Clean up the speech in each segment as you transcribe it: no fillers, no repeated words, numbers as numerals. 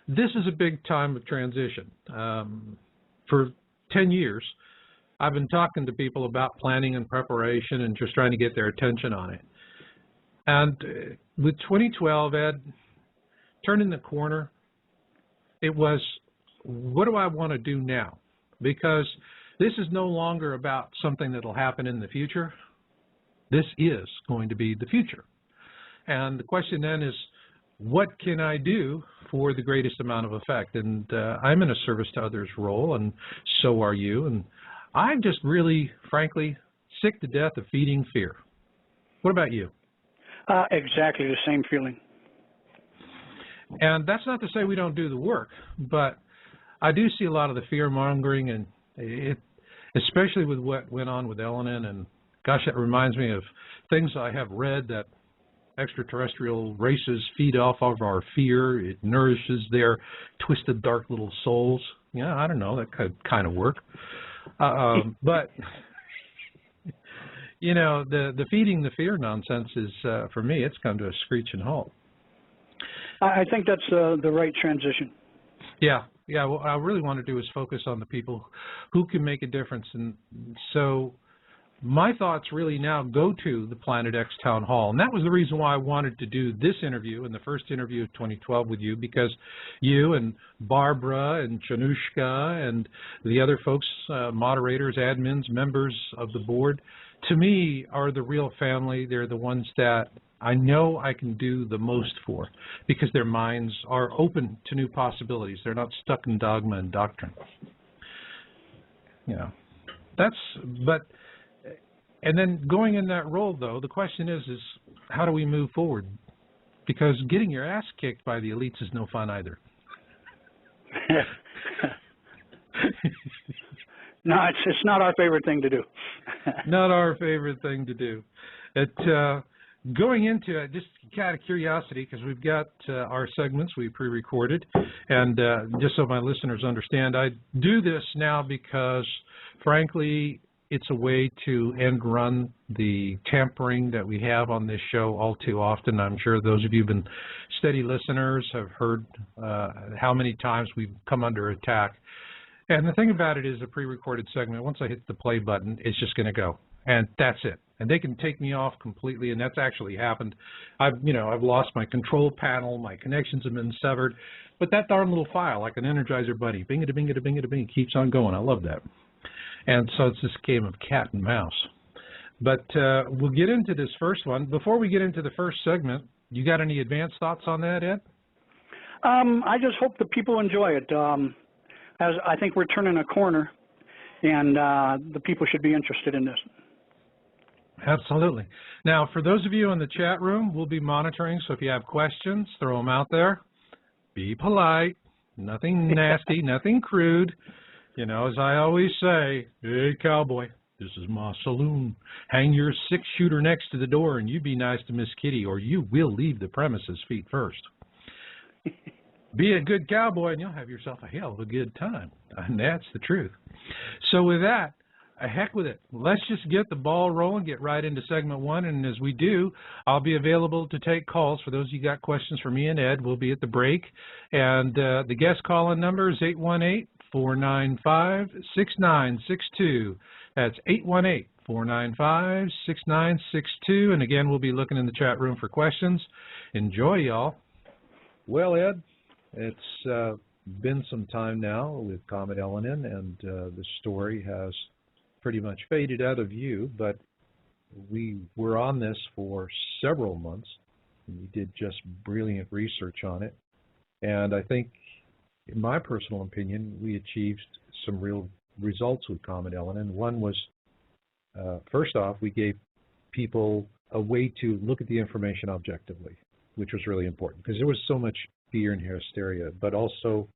this is a big time of transition. For 10 years, I've been talking to people about planning and preparation and just trying to get their attention on it. And with 2012, Ed, turning the corner, it was, what do I want to do now? Because this is no longer about something that will happen in the future. This is going to be the future. And the question then is, what can I do for the greatest amount of effect? And I'm in a service to others role, and so are you. And I'm just really, frankly, sick to death of feeding fear. What about you? Exactly the same feeling. And that's not to say we don't do the work, but I do see a lot of the fear-mongering, and especially with what went on with Elenin, and gosh, that reminds me of things I have read that extraterrestrial races feed off of our fear. It nourishes their twisted, dark little souls. Yeah, I don't know, that could kind of work. But, you know, the feeding the fear nonsense is, for me, it's come to a screeching halt. I think that's the right transition. Yeah. What I really want to do is focus on the people who can make a difference. And so my thoughts really now go to the Planet X Town Hall. And that was the reason why I wanted to do this interview and the first interview of 2012 with you, because you and Barbara and Chanushka and the other folks, moderators, admins, members of the board, to me are the real family. They're the ones that I know I can do the most for, because their minds are open to new possibilities. They're not stuck in dogma and doctrine. You know, and then going in that role, though, the question is how do we move forward? Because getting your ass kicked by the elites is no fun either. No, it's not our favorite thing to do. Not our favorite thing to do. Going into it, just out of curiosity, because we've got our segments we pre-recorded, and just so my listeners understand, I do this now because, frankly, it's a way to end run the tampering that we have on this show all too often. I'm sure those of you who've been steady listeners have heard how many times we've come under attack. And the thing about it is a pre-recorded segment, once I hit the play button, it's just going to go. And that's it. And they can take me off completely, and that's actually happened. I've lost my control panel, my connections have been severed, but that darn little file, like an Energizer Bunny, bing-a-da-bing-a-da-bing-a-da-bing, keeps on going. I love that. And so it's this game of cat and mouse. But we'll get into this first one. Before we get into the first segment, you got any advanced thoughts on that, Ed? I just hope the people enjoy it. As I think we're turning a corner, and the people should be interested in this. Absolutely. Now, for those of you in the chat room, we'll be monitoring, so if you have questions, throw them out there. Be polite, nothing nasty, nothing crude. You know, as I always say, hey, cowboy, this is my saloon. Hang your six-shooter next to the door, and you be nice to Miss Kitty, or you will leave the premises feet first. Be a good cowboy, and you'll have yourself a hell of a good time. And that's the truth. So with that, heck with it. Let's just get the ball rolling, get right into segment one, and as we do, I'll be available to take calls. For those of you who got questions for me and Ed, we'll be at the break. And the guest call-in number is 818-495-6962. That's 818-495-6962. And again, we'll be looking in the chat room for questions. Enjoy, y'all. Well, Ed, it's been some time now with Comet Elenin, and the story has pretty much faded out of view, but we were on this for several months, and we did just brilliant research on it. And I think, in my personal opinion, we achieved some real results with Comet Elenin. One was, first off, we gave people a way to look at the information objectively, which was really important, because there was so much fear and hysteria, but also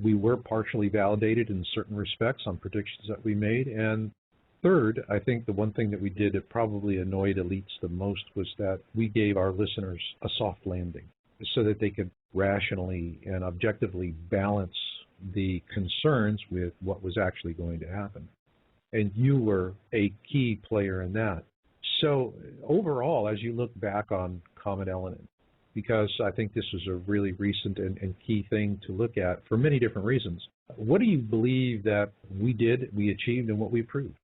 we were partially validated in certain respects on predictions that we made. And third, I think the one thing that we did that probably annoyed elites the most was that we gave our listeners a soft landing so that they could rationally and objectively balance the concerns with what was actually going to happen. And you were a key player in that. So overall, as you look back on Comet Elenin, because I think this is a really recent and key thing to look at for many different reasons. What do you believe that we did, we achieved, and what we proved?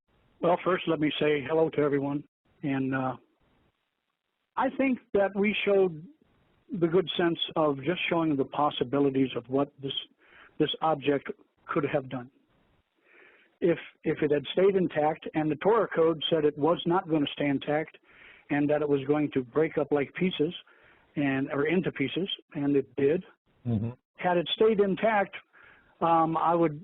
Well, first, let me say hello to everyone. And I think that we showed the good sense of just showing the possibilities of what this object could have done. If it had stayed intact, and the Torah code said it was not going to stay intact, and that it was going to break up like pieces, or into pieces, and it did. Mm-hmm. Had it stayed intact, I would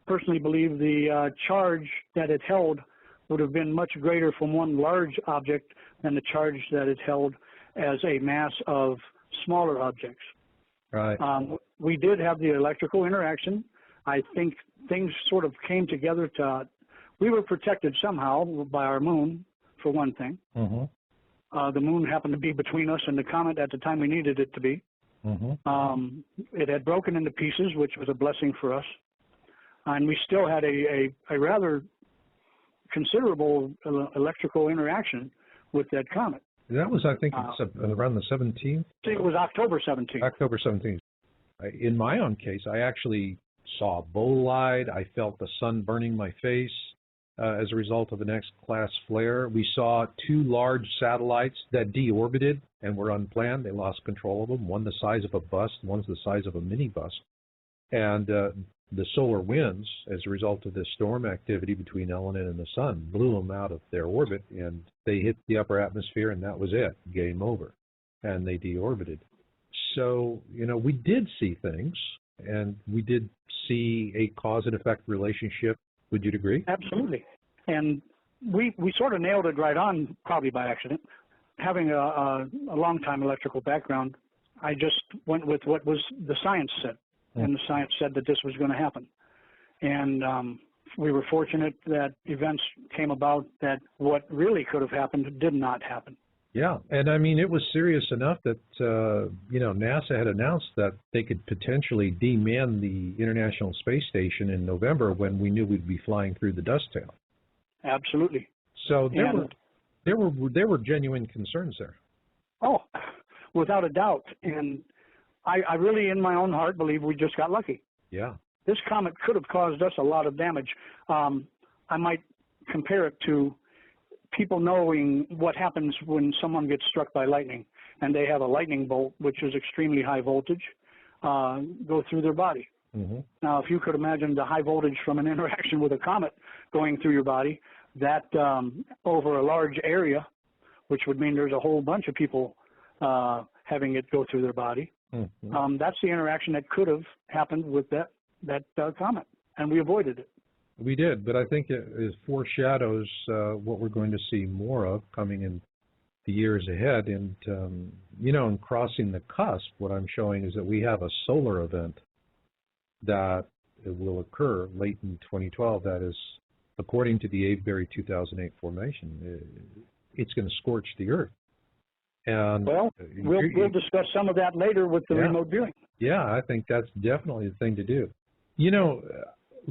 personally believe the charge that it held would have been much greater from one large object than the charge that it held as a mass of smaller objects. Right. We did have the electrical interaction. I think things sort of came together we were protected somehow by our moon, for one thing. Mm-hmm. The moon happened to be between us and the comet at the time we needed it to be. Mm-hmm. It had broken into pieces, which was a blessing for us. And we still had a rather considerable electrical interaction with that comet. That was, I think, around the 17th? It was October 17th. October 17th. In my own case, I actually saw bolide. I felt the sun burning my face as a result of an X-class flare. We saw two large satellites that deorbited and were unplanned. They lost control of them. One the size of a bus, one's the size of a minibus. And the solar winds, as a result of this storm activity between Elenin and the sun, blew them out of their orbit, and they hit the upper atmosphere, and that was it. Game over. And they deorbited. So, we did see things, and we did see a cause and effect relationship. Would you agree? Absolutely. And we sort of nailed it right on, probably by accident. Having a long-time electrical background, I just went with what was the science said. And the science said that this was going to happen. And we were fortunate that events came about that what really could have happened did not happen. Yeah, and I mean, it was serious enough that, NASA had announced that they could potentially deman the International Space Station in November when we knew we'd be flying through the dust tail. Absolutely. So there were genuine concerns there. Oh, without a doubt. And I really, in my own heart, believe we just got lucky. Yeah. This comet could have caused us a lot of damage. I might compare it to people knowing what happens when someone gets struck by lightning and they have a lightning bolt, which is extremely high voltage, go through their body. Mm-hmm. Now, if you could imagine the high voltage from an interaction with a comet going through your body, that over a large area, which would mean there's a whole bunch of people having it go through their body. Mm-hmm. That's the interaction that could have happened with that comet, and we avoided it. We did, but I think it foreshadows what we're going to see more of coming in the years ahead. And, in crossing the cusp, what I'm showing is that we have a solar event that will occur late in 2012. That is, according to the Avebury 2008 formation, it's going to scorch the Earth. And well, we'll discuss some of that later with the remote viewing. Yeah, I think that's definitely the thing to do.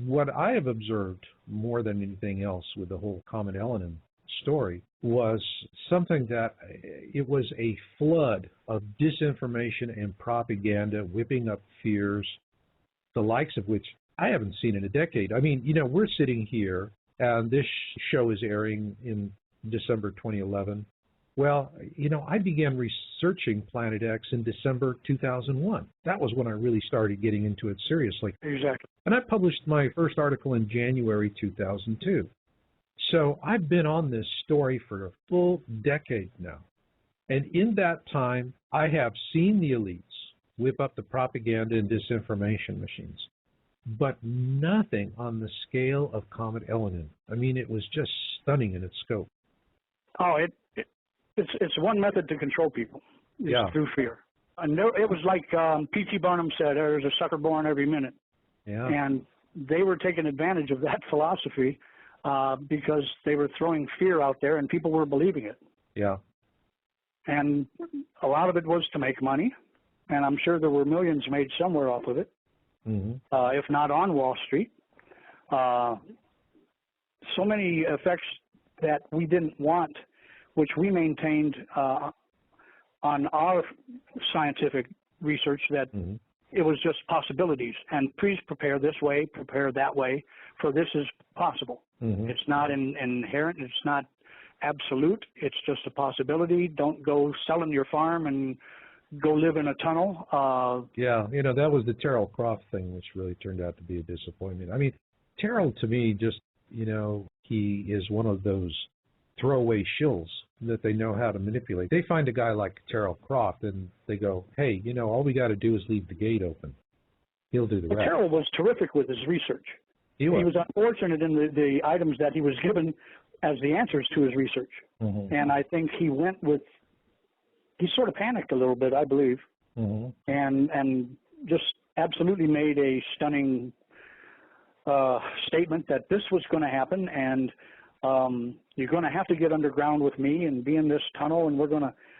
What I have observed more than anything else with the whole Comet Elenin story was something that it was a flood of disinformation and propaganda, whipping up fears, the likes of which I haven't seen in a decade. I mean, we're sitting here, and this show is airing in December 2011. Well, I began researching Planet X in December 2001. That was when I really started getting into it seriously. Exactly. And I published my first article in January 2002. So I've been on this story for a full decade now. And in that time, I have seen the elites whip up the propaganda and disinformation machines, but nothing on the scale of Comet Elenin. I mean, it was just stunning in its scope. Oh, it's one method to control people, through fear. And it was like P.T. Barnum said, there's a sucker born every minute. Yeah. And they were taking advantage of that philosophy because they were throwing fear out there and people were believing it. Yeah. And a lot of it was to make money, and I'm sure there were millions made somewhere off of it, if not on Wall Street. So many effects that we didn't want, which we maintained on our scientific research that it was just possibilities, and please prepare this way, prepare that way, for this is possible. It's not inherent, it's not absolute, it's just a possibility. Don't go selling your farm and go live in a tunnel. Yeah, you know, that was the Terrell Croft thing, which really turned out to be a disappointment. I mean, Terrell, to me, just, you know, he is one of those throwaway shills that they know how to manipulate. They find a guy like Terrell Croft and they go, hey, you know, all we got to do is leave the gate open. He'll do the rest. Terrell was terrific with his research. He was unfortunate in the items that he was given as the answers to his research. And I think he sort of panicked a little bit, I believe, and just absolutely made a stunning statement that this was going to happen, and you're going to have to get underground with me and be in this tunnel, and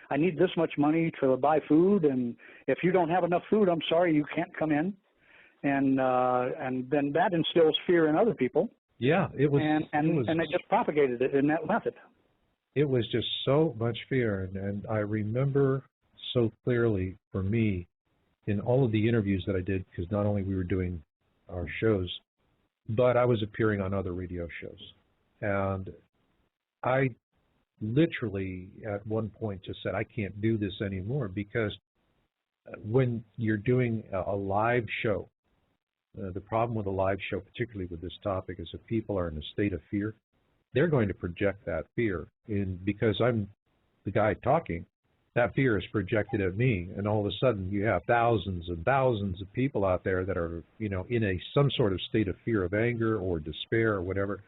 I need this much money to buy food, and if you don't have enough food, I'm sorry, you can't come in. And then that instills fear in other people. Yeah, it was. And they just propagated it in that method. It was just so much fear, and I remember so clearly for me in all of the interviews that I did, because not only we were doing our shows, but I was appearing on other radio shows. And I literally at one point just said, I can't do this anymore, because when you're doing a live show, the problem with a live show, particularly with this topic, is if people are in a state of fear, they're going to project that fear. And because I'm the guy talking, that fear is projected at me, and all of a sudden you have thousands and thousands of people out there that are, you know, in some sort of state of fear, of anger or despair or whatever.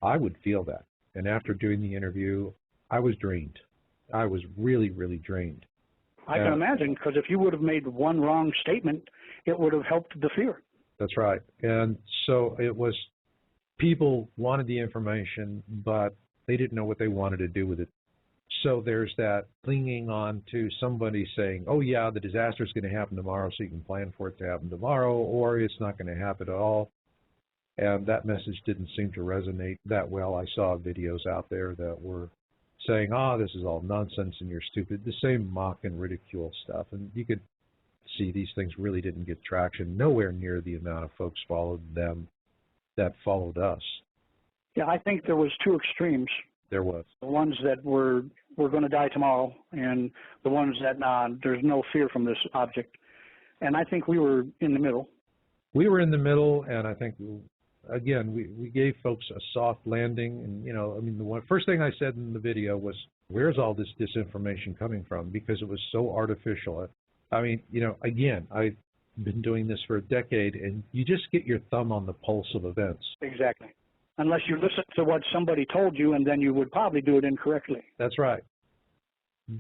I would feel that. And after doing the interview, I was drained. I was really, really drained. I can imagine, because if you would have made one wrong statement, it would have helped the fear. That's right. And so it was, people wanted the information, but they didn't know what they wanted to do with it. So there's that clinging on to somebody saying, oh yeah, the disaster is going to happen tomorrow, so you can plan for it to happen tomorrow, or it's not going to happen at all. And that message didn't seem to resonate that well. I saw videos out there that were saying, this is all nonsense and you're stupid, the same mock and ridicule stuff. And you could see these things really didn't get traction, nowhere near the amount of folks followed them that followed us. Yeah, I think there was two extremes. There was. The ones that we're going to die tomorrow, and the ones that there's no fear from this object. And I think we were in the middle. We were in the middle, and I think, again, we gave folks a soft landing. And, you know, I mean, the first thing I said in the video was, where's all this disinformation coming from? Because it was so artificial. I mean, you know, again, I've been doing this for a decade, and you just get your thumb on the pulse of events. Exactly. Unless you listen to what somebody told you, and then you would probably do it incorrectly. That's right.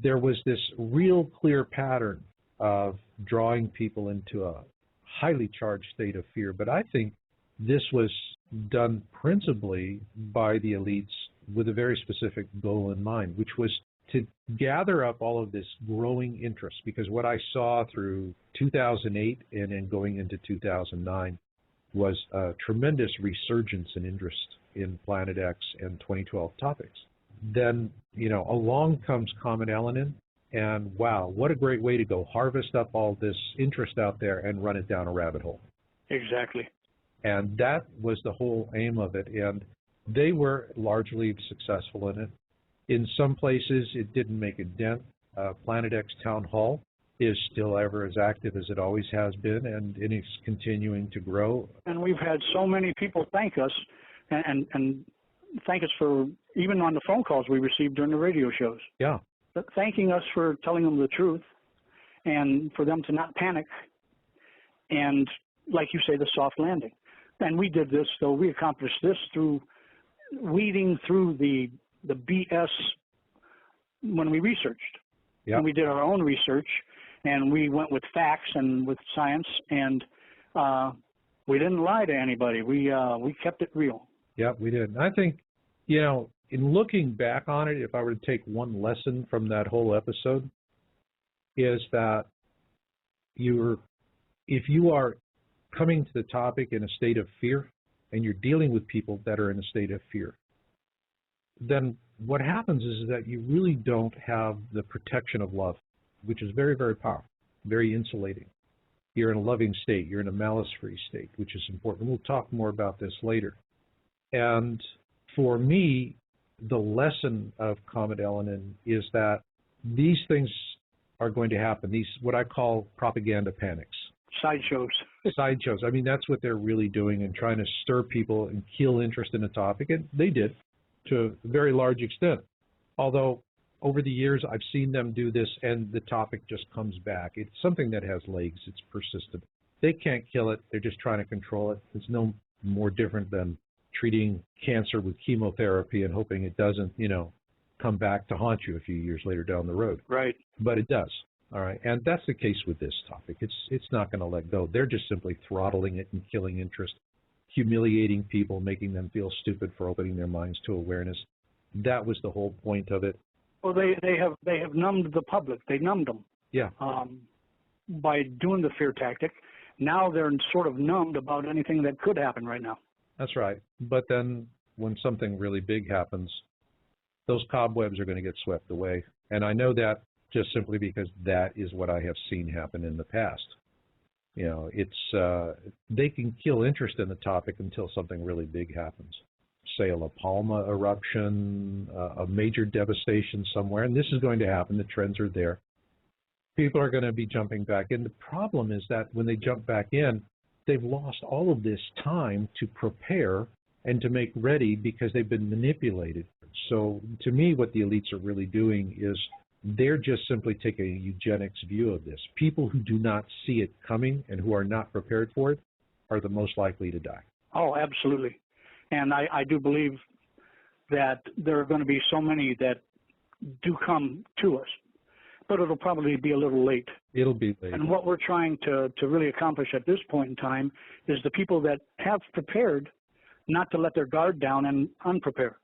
There was this real clear pattern of drawing people into a highly charged state of fear, but I think this was done principally by the elites with a very specific goal in mind, which was to gather up all of this growing interest, because what I saw through 2008 and then going into 2009 was a tremendous resurgence in interest in Planet X and 2012 topics. Then, you know, along comes Comet Elenin, and wow, what a great way to go harvest up all this interest out there and run it down a rabbit hole. Exactly. And that was the whole aim of it, and they were largely successful in it. In some places, it didn't make a dent. Planet X Town Hall is still ever as active as it always has been, and it is continuing to grow. And we've had so many people thank us and thank us for, even on the phone calls we received during the radio shows. Yeah. Thanking us for telling them the truth and for them to not panic and, like you say, the soft landing. And we did this, so we accomplished this through weeding through the BS when we researched. Yep. And we did our own research, and we went with facts and with science, and we didn't lie to anybody. We kept it real. Yeah, we did. And I think, you know, in looking back on it, if I were to take one lesson from that whole episode, is that if you are coming to the topic in a state of fear and you're dealing with people that are in a state of fear, then what happens is that you really don't have the protection of love. which is very, very powerful, very insulating. You're in a loving state. You're in a malice-free state, which is important. We'll talk more about this later. And for me, the lesson of Comet Elenin is that these things are going to happen, these what I call propaganda panics. Sideshows. Sideshows. I mean, that's what they're really doing and trying to stir people and kill interest in a topic, and they did to a very large extent. Although over the years, I've seen them do this, and the topic just comes back. It's something that has legs. It's persistent. They can't kill it. They're just trying to control it. It's no more different than treating cancer with chemotherapy and hoping it doesn't, come back to haunt you a few years later down the road. Right. But it does. All right. And that's the case with this topic. It's not going to let go. They're just simply throttling it and killing interest, humiliating people, making them feel stupid for opening their minds to awareness. That was the whole point of it. Well, they have numbed the public. They numbed them. Yeah. By doing the fear tactic. Now they're sort of numbed about anything that could happen right now. That's right. But then when something really big happens, those cobwebs are going to get swept away. And I know that just simply because that is what I have seen happen in the past. They can kill interest in the topic until something really big happens. Say a La Palma eruption, a major devastation somewhere, and this is going to happen. The trends are there. People are going to be jumping back in. The problem is that when they jump back in, they've lost all of this time to prepare and to make ready because they've been manipulated. So to me, what the elites are really doing is they're just simply taking a eugenics view of this. People who do not see it coming and who are not prepared for it are the most likely to die. Oh, absolutely. And I do believe that there are going to be so many that do come to us, but it'll probably be a little late. It'll be late. And what we're trying to really accomplish at this point in time is the people that have prepared not to let their guard down and unprepare.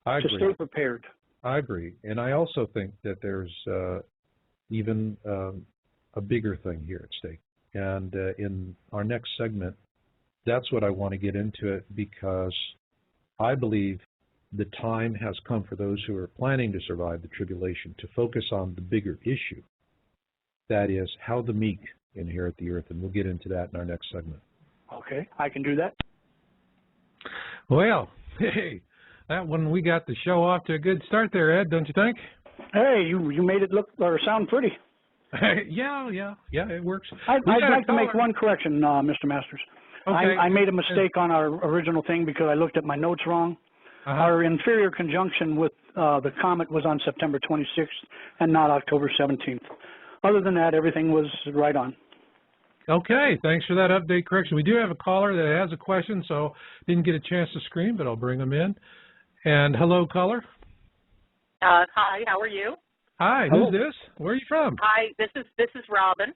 I agree. To stay prepared. I agree. And I also think that there's even a bigger thing here at stake. And in our next segment, that's what I want to get into it, because I believe the time has come for those who are planning to survive the tribulation to focus on the bigger issue. That is, how the meek inherit the earth. And we'll get into that in our next segment. Okay, I can do that. Well, hey, that one, we got the show off to a good start there, Ed, don't you think? Hey, you made it look or sound pretty. Yeah, it works. I'd like to make one correction, Mr. Masters. Okay. I made a mistake on our original thing because I looked at my notes wrong. Our inferior conjunction with the comet was on September 26th and not October 17th. Other than that, everything was right on. Okay, thanks for that update correction. We do have a caller that has a question, so didn't get a chance to screen, but I'll bring him in. And hello, caller. Hi, how are you? Hi, Hello. Who's this? Where are you from? Hi, this is Robin.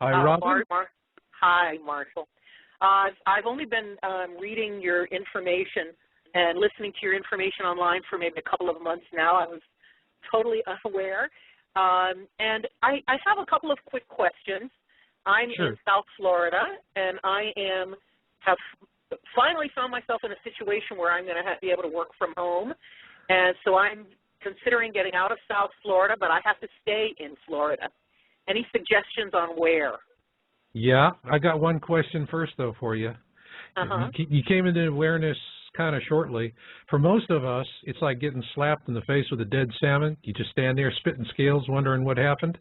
Hi, Robin. Hi, Marshall. I've only been reading your information and listening to your information online for maybe a couple of months now. I was totally unaware. And I have a couple of quick questions. I'm Sure. in South Florida, and I have finally found myself in a situation where I'm going to be able to work from home. And so I'm considering getting out of South Florida, but I have to stay in Florida. Any suggestions on where? Yeah, I got one question first, though, for you. You came into awareness kind of shortly. For most of us, it's like getting slapped in the face with a dead salmon. You just stand there spitting scales wondering what happened.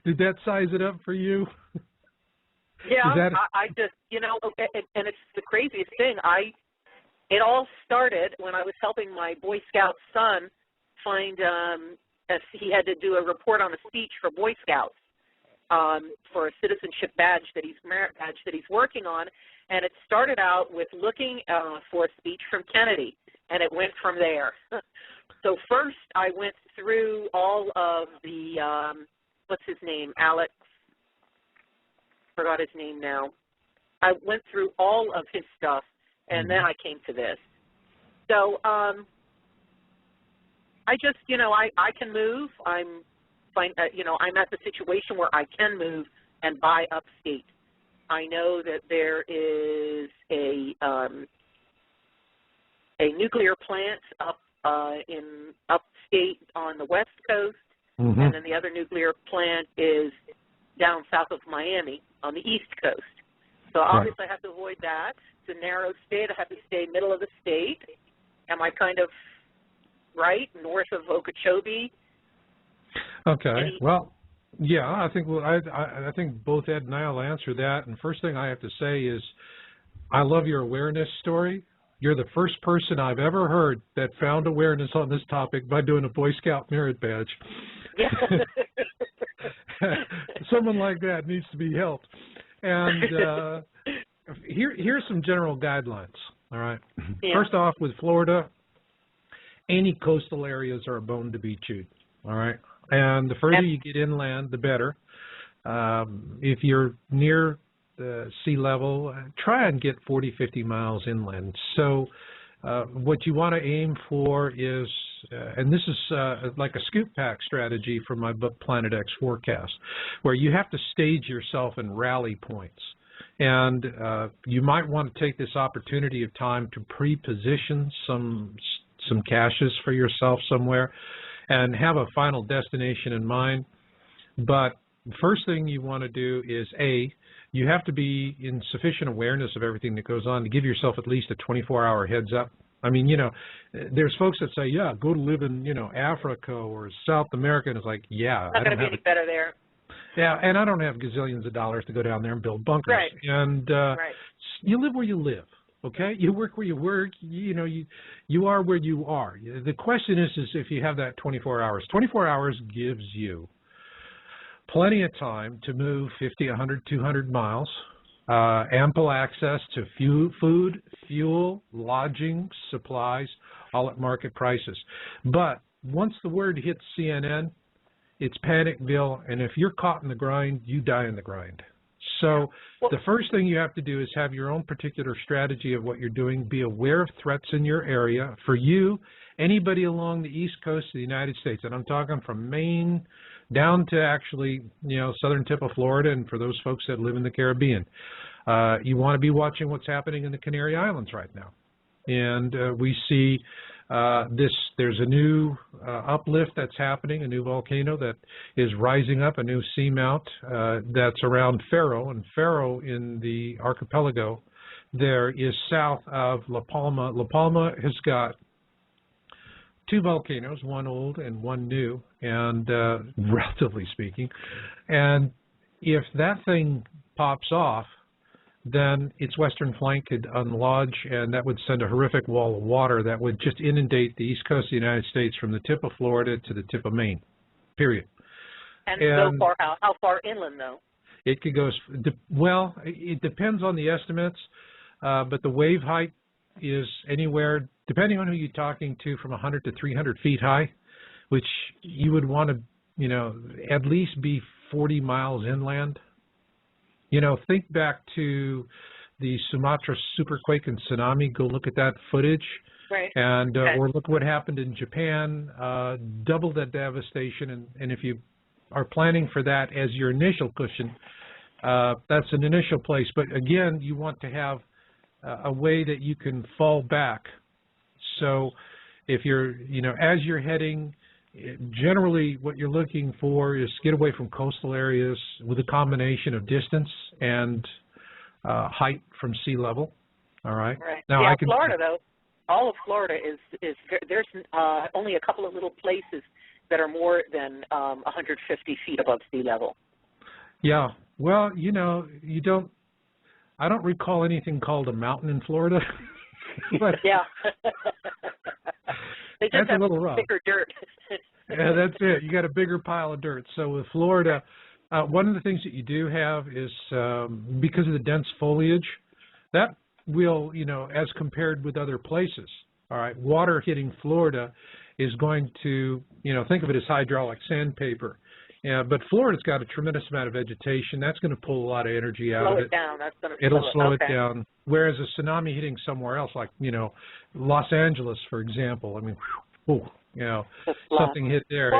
Did that size it up for you? Yeah, I just, and it's the craziest thing. It all started when I was helping my Boy Scout son find, he had to do a report on a speech for Boy Scouts for a citizenship badge that he's working on, and it started out with looking for a speech from Kennedy, and it went from there. So first I went through all of the, what's his name, Alex, forgot his name now. I went through all of his stuff, and then I came to this. So I just, I can move. I'm at the situation where I can move and buy upstate. I know that there is a nuclear plant up in upstate state on the west coast, and then the other nuclear plant is down south of Miami on the east coast. So obviously I have to avoid that. It's a narrow state. I have to stay middle of the state. Am I kind of right, north of Okeechobee? Okay. Well, yeah, I think I think both Ed and I will answer that. And first thing I have to say is I love your awareness story. You're the first person I've ever heard that found awareness on this topic by doing a Boy Scout merit badge. Yeah. Someone like that needs to be helped. And here's some general guidelines, all right? Yeah. First off, with Florida, any coastal areas are a bone to be chewed, all right? And the further you get inland, the better. If you're near the sea level, try and get 40, 50 miles inland. So what you want to aim for is, and this is like a scoop pack strategy from my book Planet X Forecast, where you have to stage yourself in rally points. And you might want to take this opportunity of time to pre-position some caches for yourself somewhere and have a final destination in mind. But the first thing you want to do is, you have to be in sufficient awareness of everything that goes on to give yourself at least a 24-hour heads up. I mean, you know, there's folks that say, yeah, go to live in, you know, Africa or South America, and it's like, yeah. It's not going to be any better there. Yeah, and I don't have gazillions of dollars to go down there and build bunkers. Right. And you live where you live, okay? You work where you work. You know, you are where you are. The question is if you have that 24 hours. 24 hours gives you plenty of time to move 50, 100, 200 miles, ample access to food, fuel, lodging, supplies, all at market prices. But once the word hits CNN, it's Panicville, and if you're caught in the grind, you die in the grind. So the first thing you have to do is have your own particular strategy of what you're doing. Be aware of threats in your area. For you, anybody along the east coast of the United States, and I'm talking from Maine down to actually, you know, southern tip of Florida, and for those folks that live in the Caribbean, you want to be watching what's happening in the Canary Islands right now. And we see there's a new uplift that's happening, a new volcano that is rising up, a new seamount that's around Faro. And Faro in the archipelago there is south of La Palma. La Palma has got two volcanoes, one old and one new, and relatively speaking. And if that thing pops off, then its western flank could unlodge, and that would send a horrific wall of water that would just inundate the east coast of the United States from the tip of Florida to the tip of Maine, period. And so far, how far inland, though? It could go, well, it depends on the estimates, but the wave height is anywhere, depending on who you're talking to, from 100 to 300 feet high, which you would want to, you know, at least be 40 miles inland. You know, think back to the Sumatra superquake and tsunami. Go look at that footage. Right. And or look what happened in Japan. Double that devastation. And if you are planning for that as your initial cushion, that's an initial place. But again, you want to have a way that you can fall back. So if you're, you know, as you're heading, generally what you're looking for is get away from coastal areas with a combination of distance and height from sea level. All right. Right. Now, yeah, Florida, though, all of Florida is there's only a couple of little places that are more than 150 feet above sea level. Yeah. Well, you know, I don't recall anything called a mountain in Florida. But yeah. They just have a little rough. Thicker dirt. Yeah, that's it. You got a bigger pile of dirt. So with Florida, one of the things that you do have is because of the dense foliage, that will, you know, as compared with other places, all right, water hitting Florida is going to, you know, think of it as hydraulic sandpaper. Yeah, but Florida's got a tremendous amount of vegetation. That's going to pull a lot of energy out of it. Slow it down. That's going to It'll slow it down. Whereas a tsunami hitting somewhere else, like, you know, Los Angeles, for example, I mean, whew, you know, something hit there,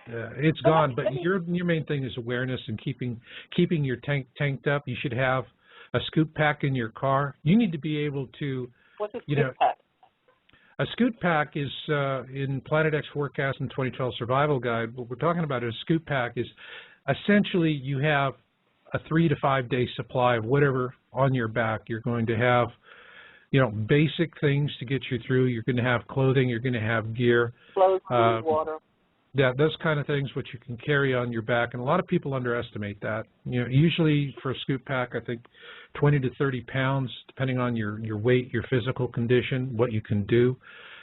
it's gone. But your main thing is awareness and keeping your tank tanked up. You should have a scoop pack in your car. You need to be able to, what's a scoop pack? A scoot pack is, in Planet X Forecast and 2012 Survival Guide, what we're talking about is a scoot pack is essentially you have a 3 to 5 day supply of whatever on your back. You're going to have, you know, basic things to get you through. You're going to have clothing. You're going to have gear. Clothes, food, water. Yeah, those kind of things which you can carry on your back, and a lot of people underestimate that. You know, usually for a scoot pack, I think 20 to 30 pounds, depending on your weight, your physical condition, what you can do.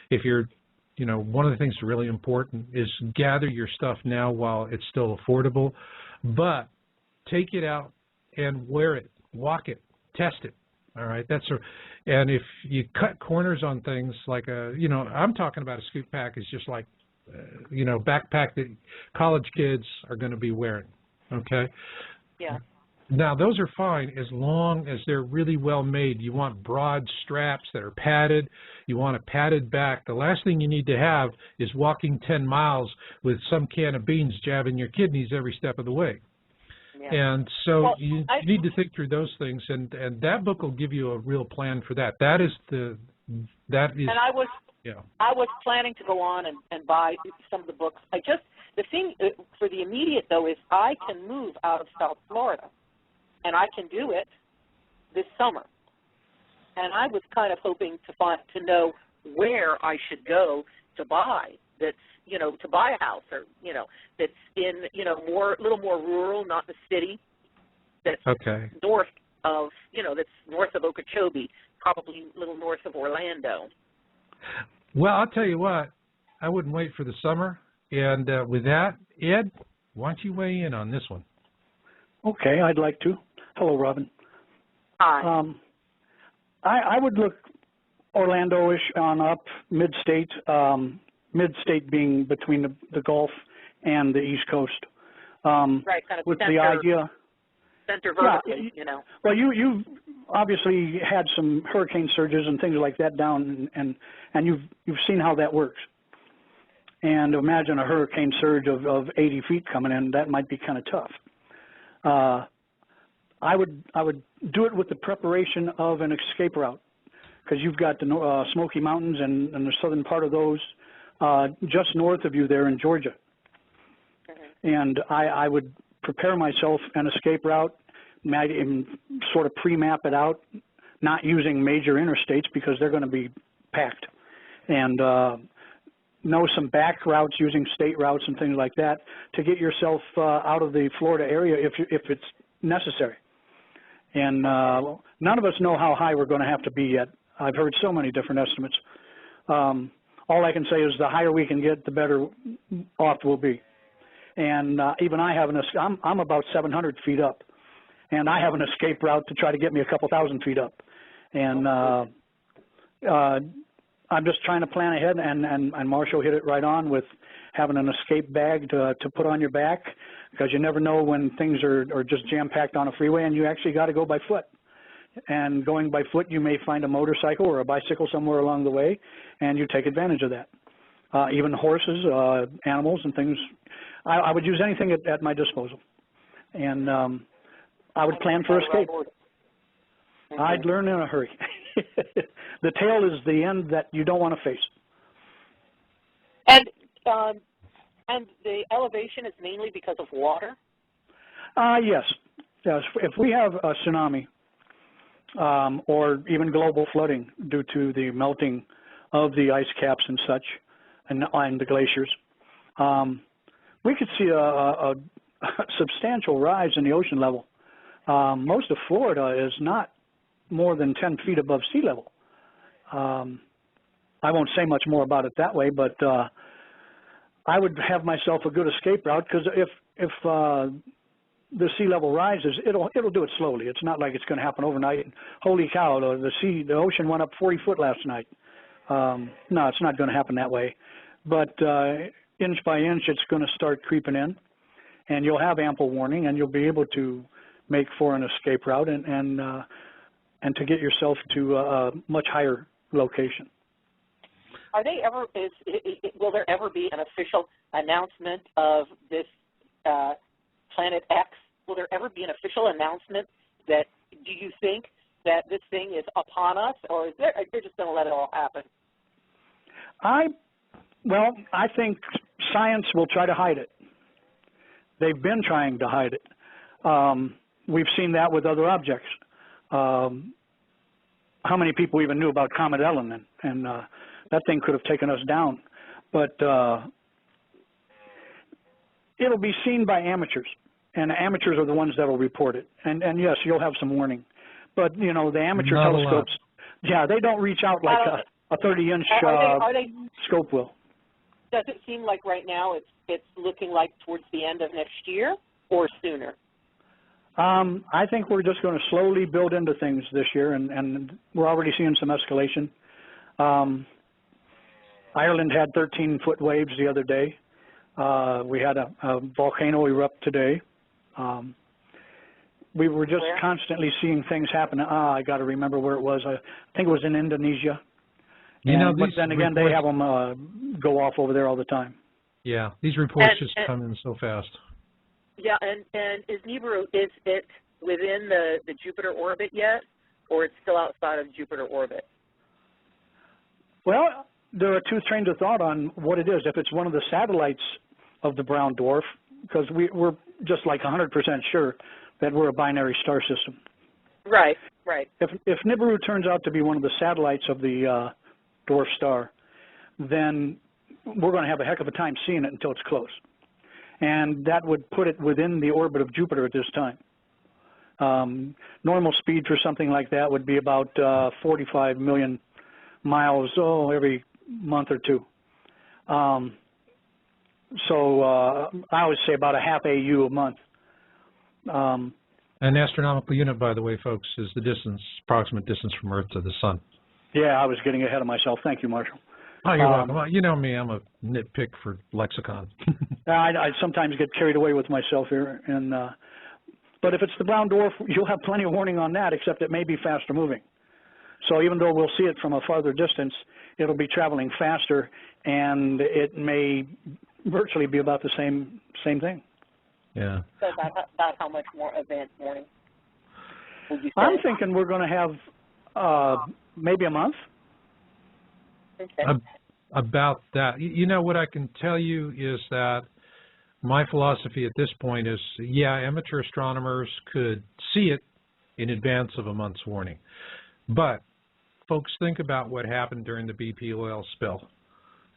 If you're, you know, one of the things that's really important is gather your stuff now while it's still affordable, but take it out and wear it, walk it, test it. All right, and if you cut corners on things like you know, I'm talking about a scoot pack is just like, you know, backpack that college kids are going to be wearing, okay? Yeah. Now, those are fine as long as they're really well made. You want broad straps that are padded. You want a padded back. The last thing you need to have is walking 10 miles with some can of beans jabbing your kidneys every step of the way. Yeah. And so well, you need to think through those things, and that book will give you a real plan for that. That is. And I was planning to go on and buy some of the books. The thing for the immediate, though, is I can move out of South Florida, and I can do it this summer. And I was kind of hoping to know where I should go to buy that's, you know, to buy a house or, you know, that's in, you know, a little more rural, not the city, that's north of, you know, that's north of Okeechobee, probably a little north of Orlando. Well, I'll tell you what, I wouldn't wait for the summer. And with that, Ed, why don't you weigh in on this one? Okay, I'd like to. Hello, Robin. Hi. I would look Orlando-ish on up, mid-state, mid-state being between the Gulf and the East Coast. Right, kind of with center, the idea. Center vertically, you know. Well, you obviously had some hurricane surges and things like that down, and you've seen how that works. And imagine a hurricane surge of 80 feet coming in. That might be kind of tough. I would do it with the preparation of an escape route, because you've got the Smoky Mountains and the southern part of those just north of you there in Georgia. Mm-hmm. And I would prepare myself an escape route, sort of pre-map it out, not using major interstates because they're going to be packed, and know some back routes using state routes and things like that to get yourself out of the Florida area if it's necessary. And none of us know how high we're going to have to be yet. I've heard so many different estimates. All I can say is the higher we can get, the better off we'll be. And even I have I'm about 700 feet up, and I have an escape route to try to get me a couple thousand feet up. And I'm just trying to plan ahead, and Marshall hit it right on with having an escape bag to put on your back, because you never know when things are just jam-packed on a freeway, and you actually got to go by foot. And going by foot, you may find a motorcycle or a bicycle somewhere along the way, and you take advantage of that. Even horses, animals, and things. I would use anything at my disposal. And I would plan for escape. I'd learn in a hurry. The tail is the end that you don't want to face. And the elevation is mainly because of water? Yes. If we have a tsunami or even global flooding due to the melting of the ice caps and such and the glaciers, we could see a substantial rise in the ocean level. Most of Florida is not more than 10 feet above sea level. I won't say much more about it that way, but I would have myself a good escape route, because if the sea level rises, it'll do it slowly. It's not like it's going to happen overnight. Holy cow, the ocean went up 40 foot last night. No, it's not going to happen that way. But inch by inch, it's going to start creeping in, and you'll have ample warning, and you'll be able to make for an escape route and to get yourself to a much higher location. Are they ever? Will there ever be an official announcement of this Planet X? Will there ever be an official announcement that? Do you think that this thing is upon us, or is they're just going to let it all happen? Well, I think science will try to hide it. They've been trying to hide it. We've seen that with other objects. How many people even knew about Comet Ellen? And that thing could have taken us down. But it'll be seen by amateurs, and amateurs are the ones that will report it. And yes, you'll have some warning. But, you know, the amateur telescopes, yeah, they don't reach out like a 30-inch scope will. Does it seem like right now it's looking like towards the end of next year or sooner? I think we're just going to slowly build into things this year, and we're already seeing some escalation. Ireland had 13-foot waves the other day. We had a volcano erupt today. We were just constantly seeing things happen. I got to remember where it was. I think it was in Indonesia. You know, but then again, they have them go off over there all the time. Yeah, these reports just come in so fast. Yeah, and is Nibiru, is it within the Jupiter orbit yet, or it's still outside of Jupiter orbit? Well, there are two trains of thought on what it is. If it's one of the satellites of the brown dwarf, because we're just like 100% sure that we're a binary star system. Right, right. If Nibiru turns out to be one of the satellites of the dwarf star, then we're going to have a heck of a time seeing it until it's close. And that would put it within the orbit of Jupiter at this time. Normal speed for something like that would be about 45 million miles every month or two. So I always say about a half AU a month. An astronomical unit, by the way, folks, is the distance, approximate distance from Earth to the Sun. Yeah, I was getting ahead of myself. Thank you, Marshall. Oh, you're welcome. Well, you know me, I'm a nitpick for lexicon. I sometimes get carried away with myself here. But if it's the brown dwarf, you'll have plenty of warning on that, except it may be faster moving. So even though we'll see it from a farther distance, it'll be traveling faster, and it may virtually be about the same thing. Yeah. So about how much more advanced warning would you say? I'm thinking we're going to have maybe a month. Okay. About that. You know, what I can tell you is that my philosophy at this point is, yeah, amateur astronomers could see it in advance of a month's warning. But folks, think about what happened during the BP oil spill.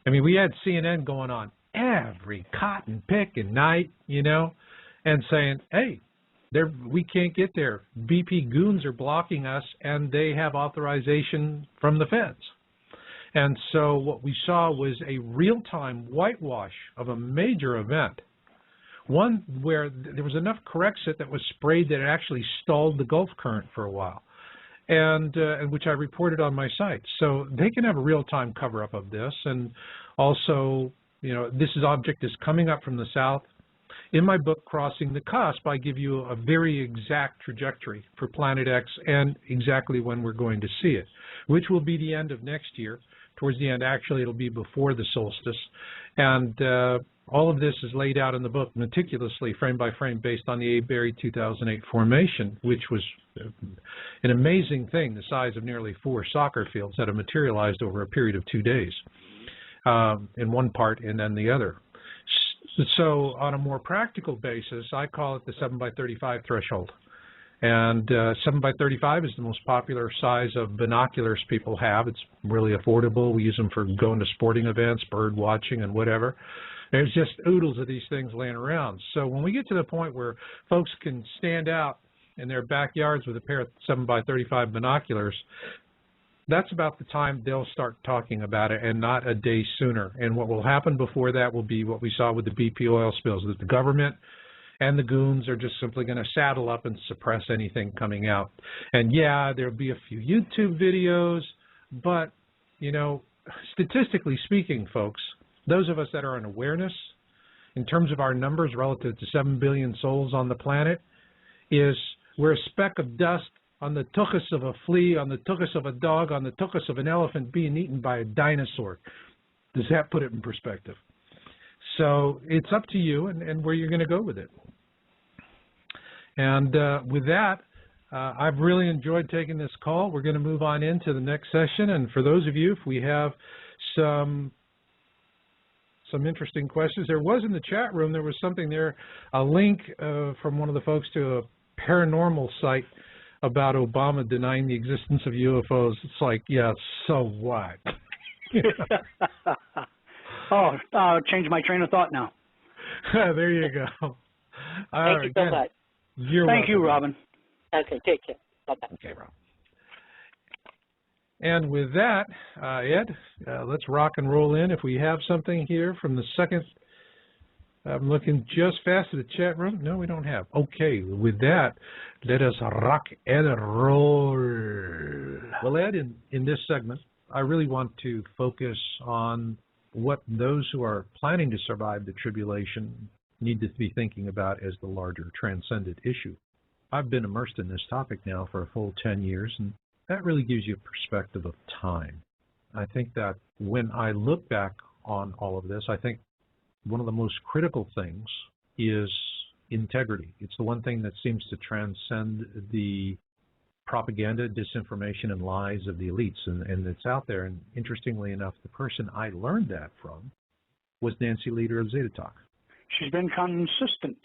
I mean, we had CNN going on every cotton picking night, you know, and saying, hey, we can't get there. BP goons are blocking us, and they have authorization from the feds. And so what we saw was a real-time whitewash of a major event, one where there was enough Corexit that was sprayed that it actually stalled the Gulf current for a while, and which I reported on my site. So they can have a real-time cover-up of this. And also, you know, this object is coming up from the south. In my book, Crossing the Cusp, I give you a very exact trajectory for Planet X and exactly when we're going to see it, which will be the end of next year. Towards the end, actually, it'll be before the solstice. And all of this is laid out in the book meticulously, frame by frame, based on the Berry 2008 formation, which was an amazing thing, the size of nearly 4 soccer fields that have materialized over a period of 2 days in one part and then the other. So on a more practical basis, I call it the 7 by 35 threshold. And 7 by 35 is the most popular size of binoculars people have. It's really affordable. We use them for going to sporting events, bird watching, and whatever. There's just oodles of these things laying around. So when we get to the point where folks can stand out in their backyards with a pair of 7 by 35 binoculars, that's about the time they'll start talking about it, and not a day sooner. And what will happen before that will be what we saw with the BP oil spills, that the government and the goons are just simply going to saddle up and suppress anything coming out. And yeah, there'll be a few YouTube videos, but, you know, statistically speaking, folks, those of us that are in awareness, in terms of our numbers relative to 7 billion souls on the planet, is we're a speck of dust on the tuchus of a flea, on the tuchus of a dog, on the tuchus of an elephant being eaten by a dinosaur. Does that put it in perspective? So it's up to you and where you're going to go with it. And with that, I've really enjoyed taking this call. We're going to move on into the next session. And for those of you, if we have some interesting questions. There was in the chat room, there was something there, a link from one of the folks to a paranormal site about Obama denying the existence of UFOs. It's like, yeah, so what? Change my train of thought now. There you go. Thank you so much. Thank you, Robin. Okay, take care. Bye-bye. Okay, Rob. And with that, Ed, let's rock and roll in. If we have something here from the second, I'm looking just fast at the chat room. No, we don't have. Okay, with that, let us rock and roll. Well, Ed, in this segment, I really want to focus on what those who are planning to survive the tribulation need to be thinking about as the larger transcendent issue. I've been immersed in this topic now for a full 10 years, and that really gives you a perspective of time. I think that when I look back on all of this, I think one of the most critical things is integrity. It's the one thing that seems to transcend the propaganda, disinformation, and lies of the elites, and it's out there. And interestingly enough, the person I learned that from was Nancy Leader of Zeta Talk. She's been consistent.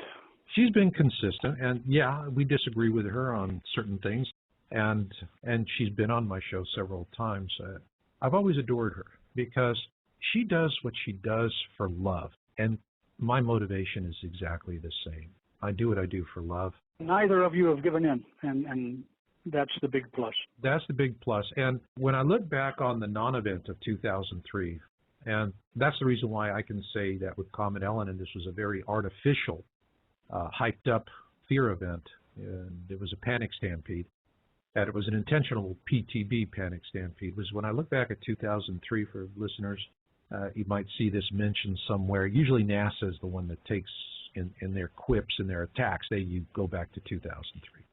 She's been consistent, and yeah, we disagree with her on certain things, and she's been on my show several times. I've always adored her because she does what she does for love, and my motivation is exactly the same. I do what I do for love. Neither of you have given in, and that's the big plus. That's the big plus. And when I look back on the non-event of 2003, and that's the reason why I can say that with Comet Ellen, and this was a very artificial, hyped up fear event, and it was a panic stampede, and it was an intentional PTB panic stampede. Was when I look back at 2003 for listeners, you might see this mentioned somewhere. Usually NASA is the one that takes in their quips and their attacks, you go back to 2003.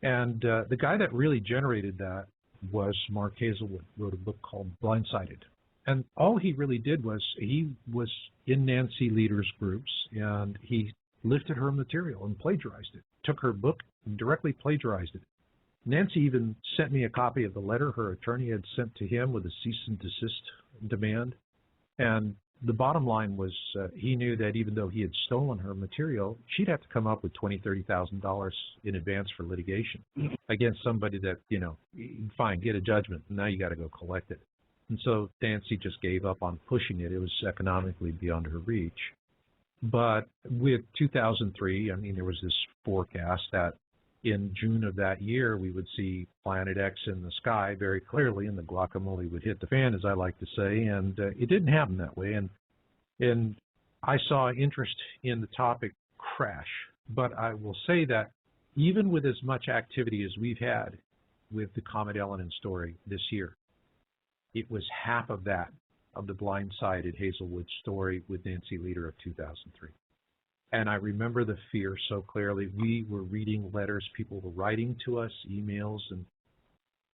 And the guy that really generated that was Mark Hazelwood, wrote a book called Blindsided. And all he really did was he was in Nancy Leader's groups, and he lifted her material and plagiarized it, took her book and directly plagiarized it. Nancy even sent me a copy of the letter her attorney had sent to him with a cease and desist demand. And the bottom line was he knew that even though he had stolen her material, she'd have to come up with $20,000, $30,000 in advance for litigation against somebody that, fine, get a judgment, and now you got to go collect it. And so Nancy just gave up on pushing it. It was economically beyond her reach. But with 2003, there was this forecast that in June of that year, we would see Planet X in the sky very clearly, and the guacamole would hit the fan, as I like to say, and it didn't happen that way. And I saw interest in the topic crash. But I will say that even with as much activity as we've had with the Comet Ellen story this year, it was half of that, of the blindsided Hazelwood story with Nancy Leader of 2003. And I remember the fear so clearly. We were reading letters, people were writing to us, emails, and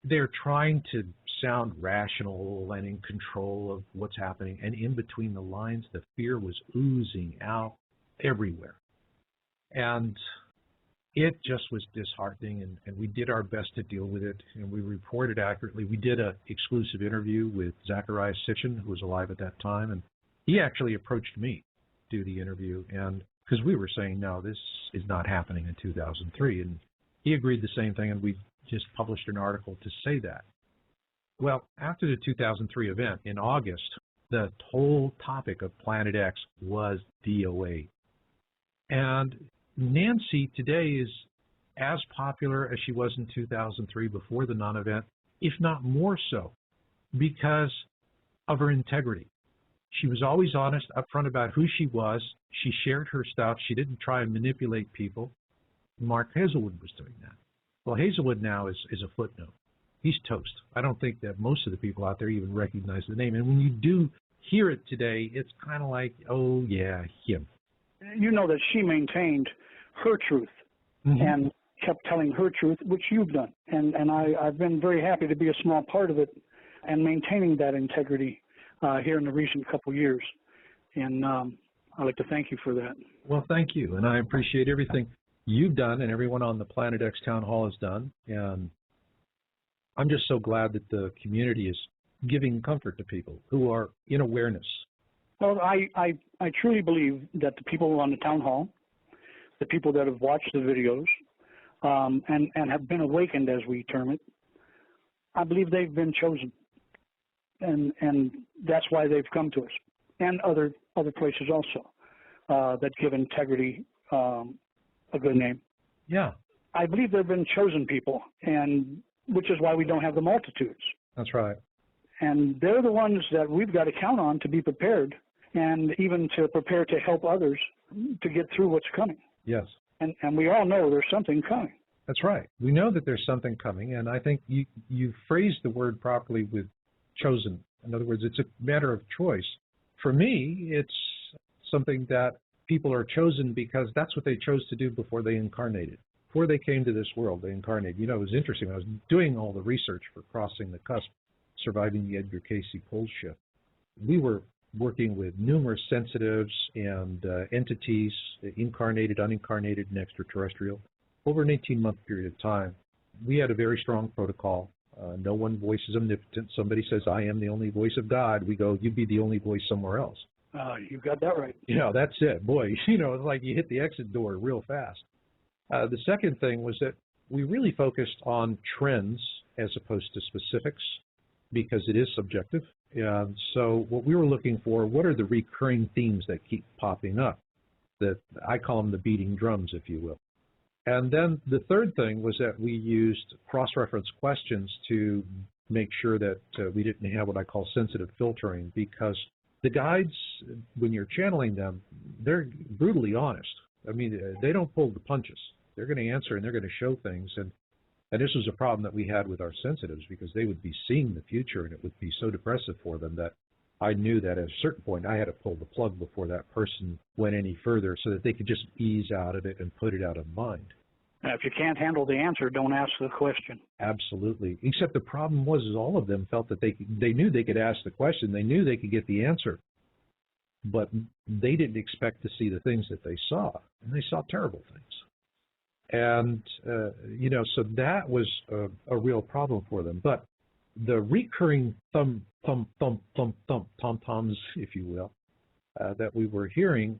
they're trying to sound rational and in control of what's happening. And in between the lines, the fear was oozing out everywhere. And it just was disheartening, and we did our best to deal with it, and we reported accurately. We did an exclusive interview with Zachariah Sitchin, who was alive at that time, and he actually approached me to do the interview, and because we were saying, no, this is not happening in 2003, and he agreed the same thing, and we just published an article to say that. Well, after the 2003 event in August, the whole topic of Planet X was DOA, and Nancy today is as popular as she was in 2003 before the non-event, if not more so, because of her integrity. She was always honest, upfront about who she was. She shared her stuff. She didn't try and manipulate people. Mark Hazelwood was doing that. Well, Hazelwood now is a footnote. He's toast. I don't think that most of the people out there even recognize the name. And when you do hear it today, it's kind of like, oh, yeah, him. You know that she maintained her truth and kept telling her truth, which you've done. And I've been very happy to be a small part of it and maintaining that integrity here in the recent couple years. And I'd like to thank you for that. Well, thank you. And I appreciate everything you've done and everyone on the Planet X Town Hall has done. And I'm just so glad that the community is giving comfort to people who are in awareness? Well, I truly believe that the people on the town hall, the people that have watched the videos, and have been awakened, as we term it, I believe they've been chosen, and that's why they've come to us, and other places also that give integrity a good name. Yeah, I believe they've been chosen people, and which is why we don't have the multitudes. That's right. And they're the ones that we've got to count on to be prepared, and even to prepare to help others to get through what's coming. Yes. And we all know there's something coming. That's right. We know that there's something coming, and I think you phrased the word properly with chosen. In other words, it's a matter of choice. For me, it's something that people are chosen because that's what they chose to do before they incarnated. Before they came to this world, they incarnated. You know, it was interesting. I was doing all the research for Crossing the Cusp, Surviving the Edgar Casey Pole Shift. We were working with numerous sensitives and entities, incarnated, unincarnated, and extraterrestrial, over an 18-month period of time. We had a very strong protocol. No one voice is omnipotent. Somebody says, I am the only voice of God. We go, you be the only voice somewhere else. You got that right. You know, that's it. Boy, you know, it's like you hit the exit door real fast. The second thing was that we really focused on trends as opposed to specifics because it is subjective. So what we were looking for, what are the recurring themes that keep popping up? That I call them the beating drums, if you will. And then the third thing was that we used cross-reference questions to make sure that we didn't have what I call sensitive filtering, because the guides, when you're channeling them, they're brutally honest. I mean, they don't pull the punches. They're going to answer and they're going to show things. And this was a problem that we had with our sensitives, because they would be seeing the future and it would be so depressive for them that I knew that at a certain point I had to pull the plug before that person went any further so that they could just ease out of it and put it out of mind. If you can't handle the answer, don't ask the question. Absolutely. Except the problem was is all of them felt that they knew they could ask the question. They knew they could get the answer. But they didn't expect to see the things that they saw. And they saw terrible things. And, you know, so that was a real problem for them. But the recurring thump, tom-toms, if you will, that we were hearing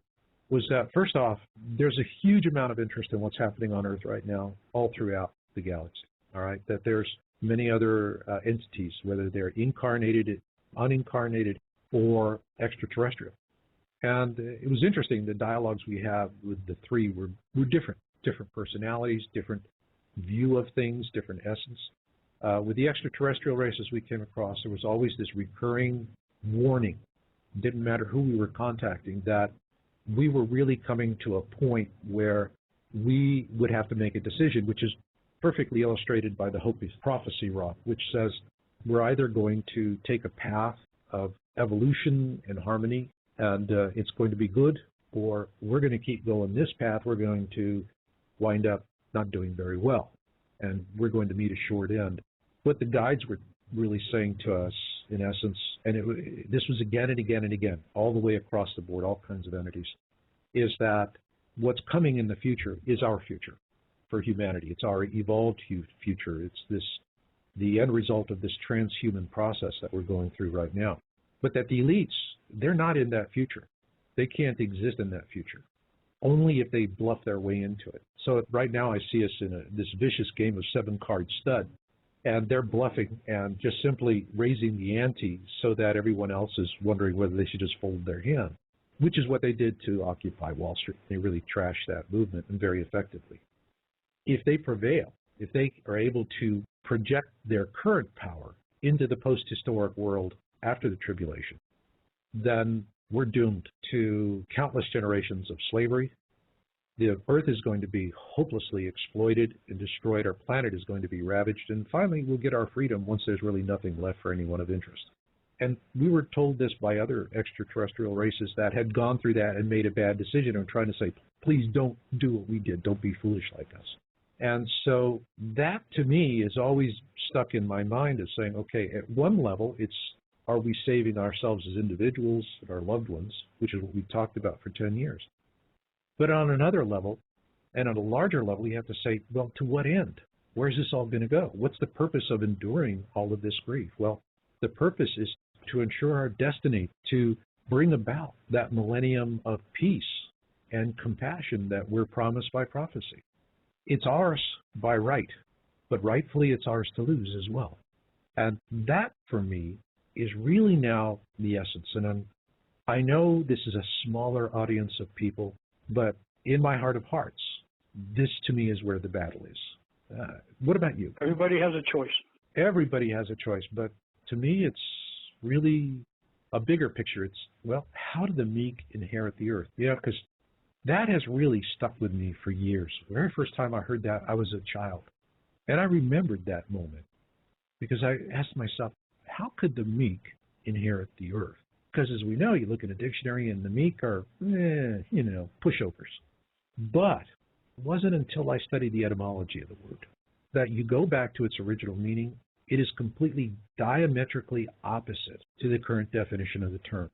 was that, first off, there's a huge amount of interest in what's happening on Earth right now, all throughout the galaxy, all right? That there's many other entities, whether they're incarnated, unincarnated, or extraterrestrial. And it was interesting, the dialogues we have with the three were different personalities, different view of things, different essence. With the extraterrestrial races we came across, there was always this recurring warning. It didn't matter who we were contacting, that we were really coming to a point where we would have to make a decision, which is perfectly illustrated by the Hopi prophecy rock, which says we're either going to take a path of evolution and harmony, and it's going to be good, or we're going to keep going this path, we're going to wind up not doing very well, and we're going to meet a short end. What the guides were really saying to us, in essence, and this was again and again and again, all the way across the board, all kinds of entities, is that what's coming in the future is our future for humanity. It's our evolved future. It's the end result of this transhuman process that we're going through right now. But that the elites, they're not in that future. They can't exist in that future, only if they bluff their way into it. So right now I see us in this vicious game of 7-card stud, and they're bluffing and just simply raising the ante so that everyone else is wondering whether they should just fold their hand, which is what they did to Occupy Wall Street. They really trashed that movement, and very effectively. If they prevail, if they are able to project their current power into the post-historic world after the tribulation, then we're doomed to countless generations of slavery. The Earth is going to be hopelessly exploited and destroyed. Our planet is going to be ravaged. And finally, we'll get our freedom once there's really nothing left for anyone of interest. And we were told this by other extraterrestrial races that had gone through that and made a bad decision and trying to say, please don't do what we did. Don't be foolish like us. And so that, to me, is always stuck in my mind as saying, okay, at one level, it's, are we saving ourselves as individuals and our loved ones, which is what we talked about for 10 years. But on another level, and on a larger level, you have to say, well, to what end? Where's this all going to go? What's the purpose of enduring all of this grief? Well, The purpose is to ensure our destiny, to bring about that millennium of peace and compassion that we're promised by prophecy. It's ours by right, but rightfully it's ours to lose as well. And that, for me, is really now the essence. And I know this is a smaller audience of people, but in my heart of hearts, this to me is where the battle is. What about you? Everybody has a choice. Everybody has a choice, but to me it's really a bigger picture. It's, well, how do the meek inherit the earth? Yeah, because that has really stuck with me for years. The very first time I heard that, I was a child. And I remembered that moment because I asked myself, how could the meek inherit the earth? Because as we know, you look at a dictionary and the meek are, pushovers. But it wasn't until I studied the etymology of the word that you go back to its original meaning. It is completely diametrically opposite to the current definition of the term.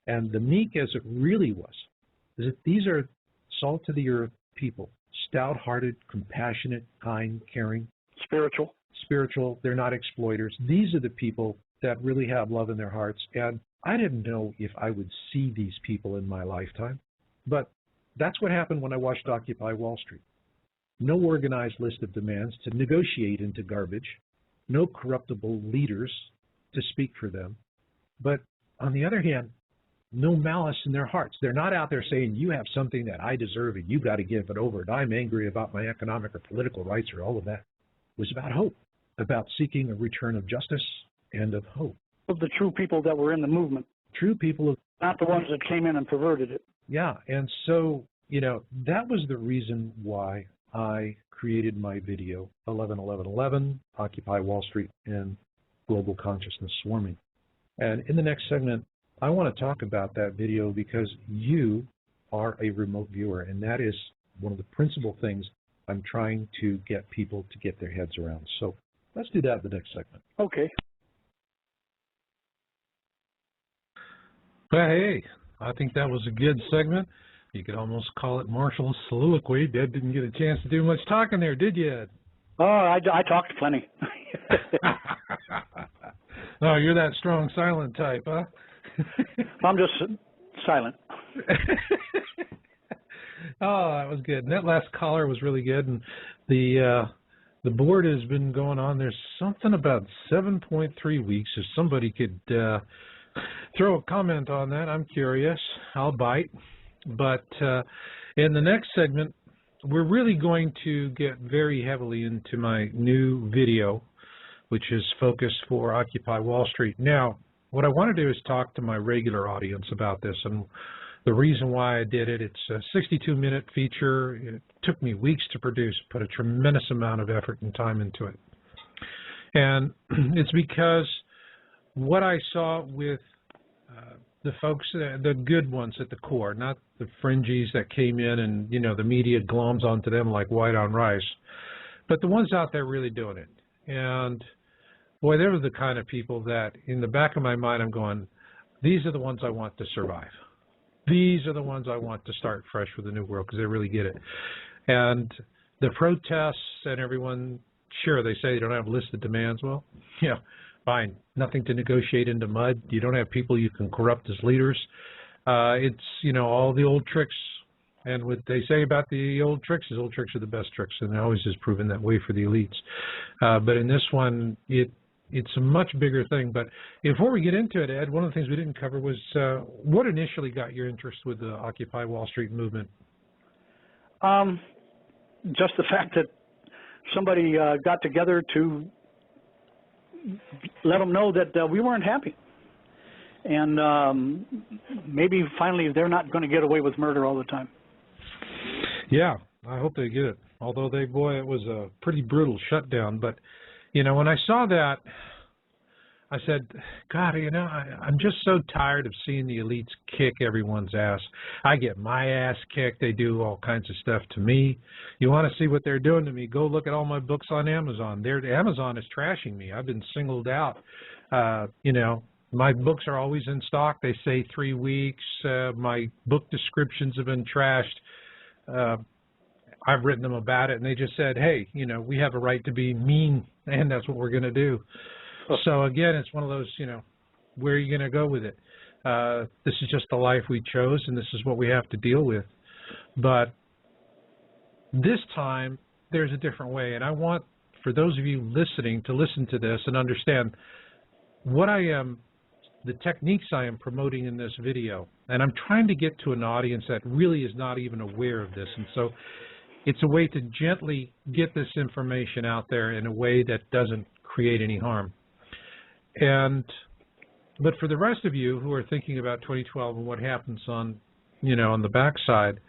And the meek, as it really was, is that these are salt of the earth people, stout-hearted, compassionate, kind, caring. Spiritual. They're not exploiters. These are the people that really have love in their hearts. And I didn't know if I would see these people in my lifetime, but that's what happened when I watched Occupy Wall Street. No organized list of demands to negotiate into garbage, no corruptible leaders to speak for them, but on the other hand, no malice in their hearts. They're not out there saying, you have something that I deserve and you got to give it over, and I'm angry about my economic or political rights or all of that. It was about hope, about seeking a return of justice and of hope. Of the true people that were in the movement. True people. Not the ones that came in and perverted it. Yeah, and so, that was the reason why I created my video, 11-11-11, Occupy Wall Street and Global Consciousness Swarming. And in the next segment, I want to talk about that video because you are a remote viewer, and that is one of the principal things I'm trying to get people to get their heads around. So let's do that in the next segment. Okay. Hey, I think that was a good segment. You could almost call it Marshall's soliloquy. Ed didn't get a chance to do much talking there, did you, Ed? Oh, I talked plenty. Oh, you're that strong silent type, huh? I'm just silent. Oh, that was good. And that last caller was really good. And the board has been going on. There's something about 7.3 weeks. If somebody could throw a comment on that, I'm curious. I'll bite. But in the next segment, we're really going to get very heavily into my new video, which is focused for Occupy Wall Street. Now, what I want to do is talk to my regular audience about this and the reason why I did it. It's a 62-minute feature. It took me weeks to produce, put a tremendous amount of effort and time into it. And it's because what I saw with the folks, the good ones at the core, not the fringies that came in and, the media gloms onto them like white on rice, but the ones out there really doing it. And boy, they were the kind of people that in the back of my mind, I'm going, these are the ones I want to survive. These are the ones I want to start fresh with the new world because they really get it. And the protests and everyone, sure, they say they don't have listed demands. Well, yeah, fine. Nothing to negotiate into mud. You don't have people you can corrupt as leaders. It's, all the old tricks. And what they say about the old tricks is old tricks are the best tricks, and it always has proven that way for the elites. But in this one, it's a much bigger thing. But before we get into it, Ed, one of the things we didn't cover was what initially got your interest with the Occupy Wall Street movement? Just the fact that somebody got together to let them know that we weren't happy. And maybe finally they're not going to get away with murder all the time. Yeah, I hope they get it. Although it was a pretty brutal shutdown. But, when I saw that, I said, God, I'm just so tired of seeing the elites kick everyone's ass. I get my ass kicked. They do all kinds of stuff to me. You want to see what they're doing to me? Go look at all my books on Amazon. Amazon is trashing me. I've been singled out. My books are always in stock. They say 3 weeks. My book descriptions have been trashed. I've written them about it, and they just said, hey, we have a right to be mean, and that's what we're going to do. So again, it's one of those, where are you going to go with it? This is just the life we chose, and this is what we have to deal with. But this time, there's a different way, and I want, for those of you listening, to listen to this and understand what the techniques I am promoting in this video. And I'm trying to get to an audience that really is not even aware of this, and so it's a way to gently get this information out there in a way that doesn't create any harm. But for the rest of you who are thinking about 2012 and what happens on, on the backside,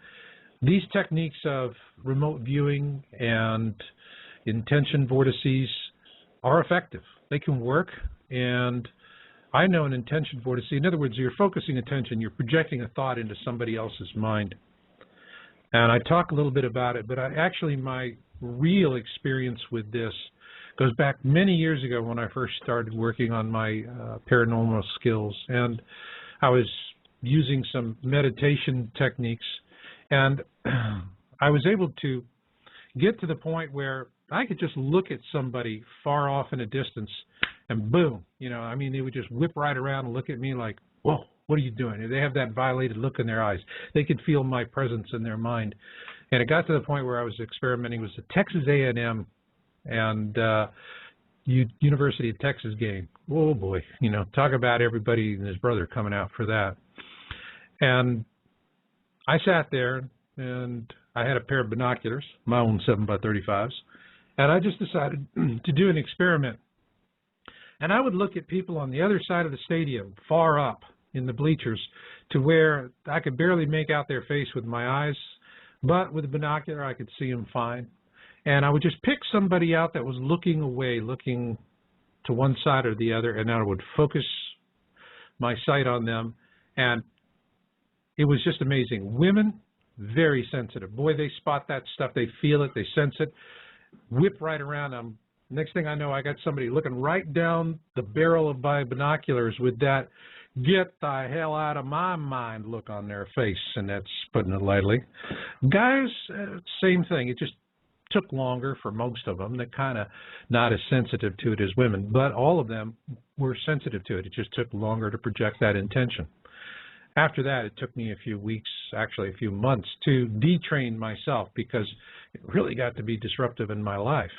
these techniques of remote viewing and intention vortices are effective. They can work, and I know an intention vortice. In other words, you're focusing attention, you're projecting a thought into somebody else's mind. And I talk a little bit about it, but actually my real experience with this goes back many years ago when I first started working on my paranormal skills. And I was using some meditation techniques, and I was able to get to the point where I could just look at somebody far off in a distance, and boom, they would just whip right around and look at me like, whoa, what are you doing? They have that violated look in their eyes. They could feel my presence in their mind. And it got to the point where I was experimenting with the Texas A&M and University of Texas game. Oh boy, talk about everybody and his brother coming out for that. And I sat there, and I had a pair of binoculars, my own 7x35s, and I just decided to do an experiment. And I would look at people on the other side of the stadium, far up in the bleachers, to where I could barely make out their face with my eyes, but with a binocular I could see them fine. And I would just pick somebody out that was looking away, looking to one side or the other, and I would focus my sight on them. And it was just amazing. Women, very sensitive. Boy, they spot that stuff. They feel it. They sense it. Whip right around. Next thing I know, I got somebody looking right down the barrel of my binoculars with that get the hell out of my mind look on their face, and that's putting it lightly. Guys, same thing. It just took longer for most of them. They're kind of not as sensitive to it as women, but all of them were sensitive to it. It just took longer to project that intention. After that, it took me a few weeks, actually a few months, to detrain myself because it really got to be disruptive in my life.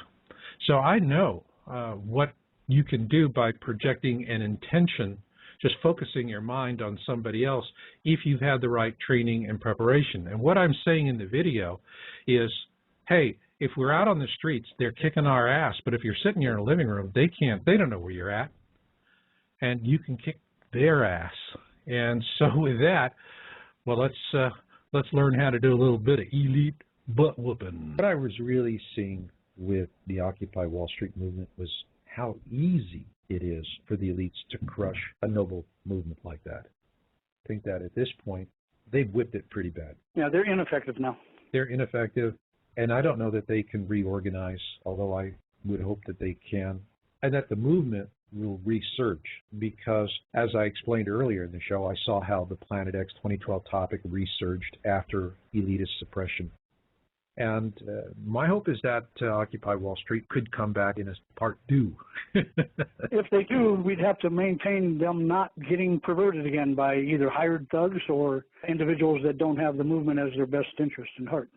So I know what you can do by projecting an intention, just focusing your mind on somebody else if you've had the right training and preparation. And what I'm saying in the video is, hey, if we're out on the streets, they're kicking our ass. But if you're sitting here in a living room, they don't know where you're at. And you can kick their ass. And so with that, well, let's learn how to do a little bit of elite butt whooping. What I was really seeing with the Occupy Wall Street movement was how easy it is for the elites to crush a noble movement like that. I think that at this point, they've whipped it pretty bad. Yeah, they're ineffective now. They're ineffective, and I don't know that they can reorganize, although I would hope that they can, and that the movement will resurge because, as I explained earlier in the show, I saw how the Planet X 2012 topic resurged after elitist suppression. And my hope is that Occupy Wall Street could come back in a part 2. If they do, we'd have to maintain them not getting perverted again by either hired thugs or individuals that don't have the movement as their best interest in heart.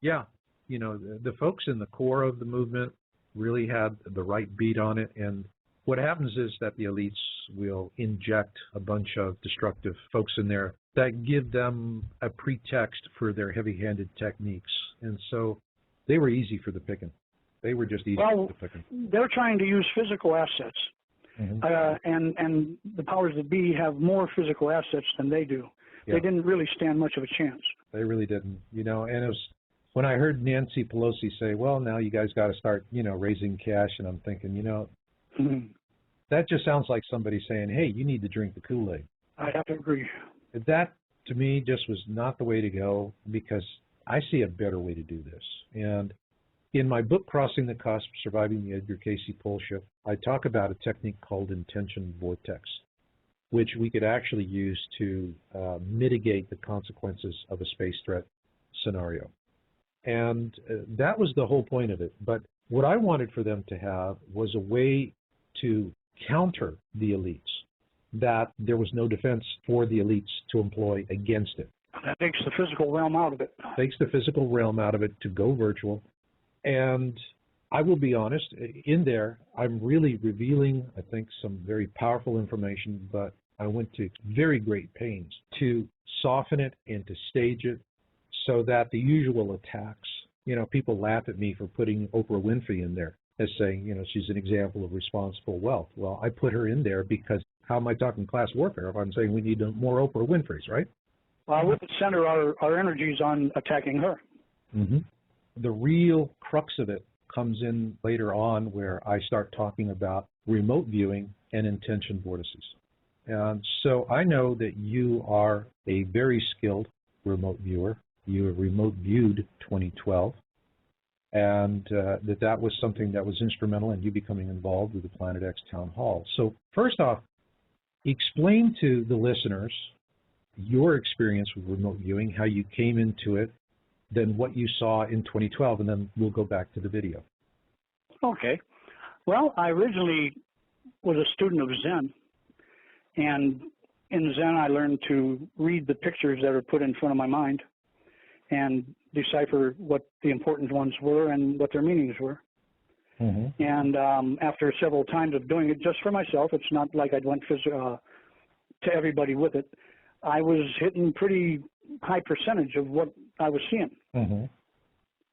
Yeah. The folks in the core of the movement really had the right beat on it. And what happens is that the elites will inject a bunch of destructive folks in there that give them a pretext for their heavy-handed techniques. And so they were easy for the picking. They were just easy for the picking. They're trying to use physical assets. Mm-hmm. And the powers that be have more physical assets than they do. Yeah. They didn't really stand much of a chance. They really didn't. And it was when I heard Nancy Pelosi say, well, now you guys got to start, raising cash, and I'm thinking, mm-hmm. That just sounds like somebody saying, hey, you need to drink the Kool-Aid. I have to agree. That, to me, just was not the way to go because I see a better way to do this. And in my book, Crossing the Cusp, Surviving the Edgar Casey Pole Shift, I talk about a technique called intention vortex, which we could actually use to mitigate the consequences of a space threat scenario. And that was the whole point of it. But what I wanted for them to have was a way to counter the elites, that there was no defense for the elites to employ against it. That takes the physical realm out of it. Takes the physical realm out of it to go virtual. And I will be honest, in there, I'm really revealing, I think, some very powerful information, but I went to very great pains to soften it and to stage it so that the usual attacks, people laugh at me for putting Oprah Winfrey in there as saying, she's an example of responsible wealth. Well, I put her in there because how am I talking class warfare if I'm saying we need more Oprah Winfreys, right? Well, we would center our energies on attacking her. Mm-hmm. The real crux of it comes in later on where I start talking about remote viewing and intention vortices. And so I know that you are a very skilled remote viewer. You remote viewed 2012, and that was something that was instrumental in you becoming involved with the Planet X Town Hall. So first off, explain to the listeners your experience with remote viewing, how you came into it, then what you saw in 2012, and then we'll go back to the video. Okay. Well, I originally was a student of Zen, and in Zen I learned to read the pictures that are put in front of my mind and decipher what the important ones were and what their meanings were. Mm-hmm. And after several times of doing it just for myself, it's not like I went to everybody with it, I was hitting pretty high percentage of what I was seeing. Mm-hmm.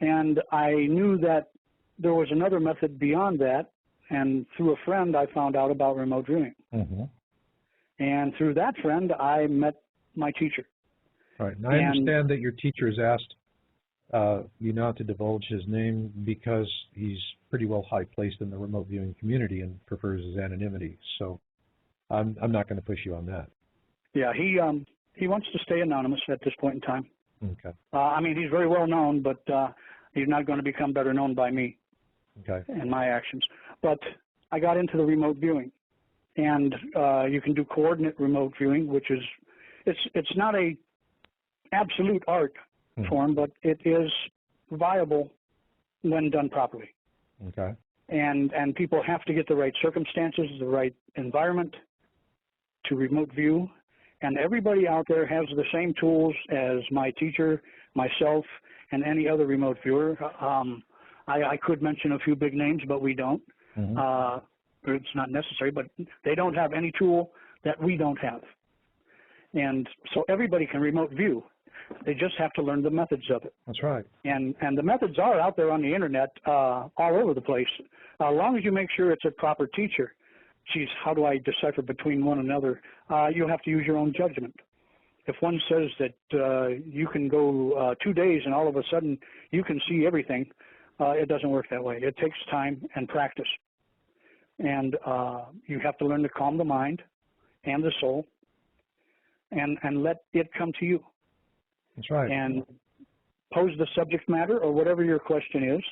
And I knew that there was another method beyond that, and through a friend I found out about remote viewing. Mm-hmm. And through that friend I met my teacher. All right. Now I understand that your teacher has asked you not to divulge his name because he's pretty well high placed in the remote viewing community and prefers his anonymity. So I'm not going to push you on that. Yeah, he wants to stay anonymous at this point in time. Okay. I mean, he's very well known, but he's not going to become better known by me. Okay. And my actions. But I got into the remote viewing, and you can do coordinate remote viewing, which is it's not a absolute art form, but it is viable when done properly. Okay. And people have to get the right circumstances, the right environment to remote view. And everybody out there has the same tools as my teacher, myself, and any other remote viewer. I could mention a few big names, but we don't. Mm-hmm. It's not necessary, but they don't have any tool that we don't have. And so everybody can remote view. They just have to learn the methods of it. That's right. And the methods are out there on the internet all over the place. As long as you make sure it's a proper teacher. Geez, how do I decipher between one another? You'll have to use your own judgment. If one says that you can go 2 days and all of a sudden you can see everything, it doesn't work that way. It takes time and practice. And you have to learn to calm the mind and the soul and let it come to you. That's right. And pose the subject matter or whatever your question is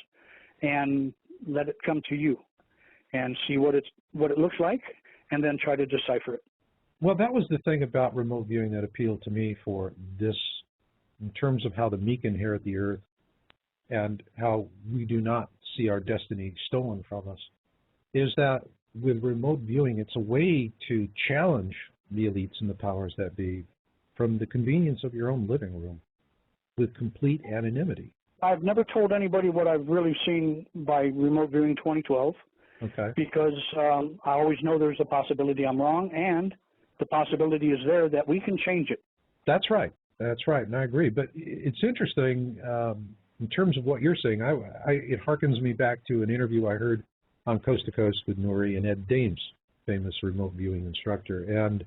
and let it come to you and see what it looks like and then try to decipher it. Well, that was the thing about remote viewing that appealed to me for this in terms of how the meek inherit the earth and how we do not see our destiny stolen from us, is that with remote viewing, it's a way to challenge the elites and the powers that be from the convenience of your own living room with complete anonymity. I've never told anybody what I've really seen by remote viewing 2012. Okay. Because I always know there's a possibility I'm wrong, and the possibility is there that we can change it. That's right. That's right, and I agree. But it's interesting in terms of what you're saying. It harkens me back to an interview I heard on Coast to Coast with Nuri and Ed Dames, famous remote viewing instructor. And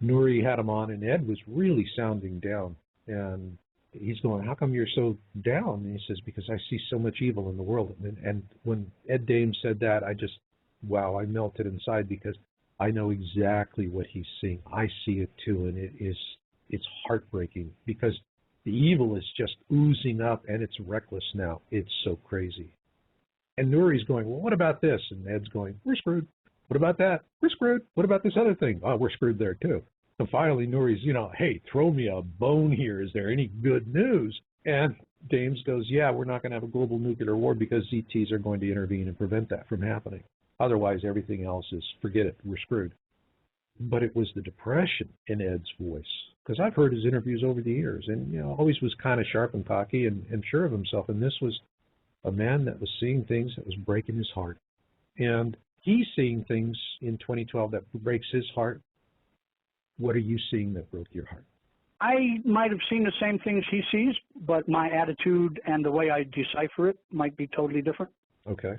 Nuri had him on, and Ed was really sounding down. And he's going, how come you're so down? And he says, because I see so much evil in the world. And when Ed Dames said that, I melted inside because I know exactly what he's seeing. I see it too, and it's heartbreaking because the evil is just oozing up, and it's reckless now. It's so crazy. And Nuri's going, well, what about this? And Ed's going, we're screwed. What about that? We're screwed. What about this other thing? Oh, we're screwed there too. So finally, Nuri's, hey, throw me a bone here. Is there any good news? And Dames goes, yeah, we're not going to have a global nuclear war because ZTs are going to intervene and prevent that from happening. Otherwise, everything else is, forget it, we're screwed. But it was the depression in Ed's voice, because I've heard his interviews over the years, and always was kind of sharp and cocky and sure of himself. And this was a man that was seeing things that was breaking his heart. And he's seeing things in 2012 that breaks his heart. What are you seeing that broke your heart? I might have seen the same things he sees, but my attitude and the way I decipher it might be totally different. Okay.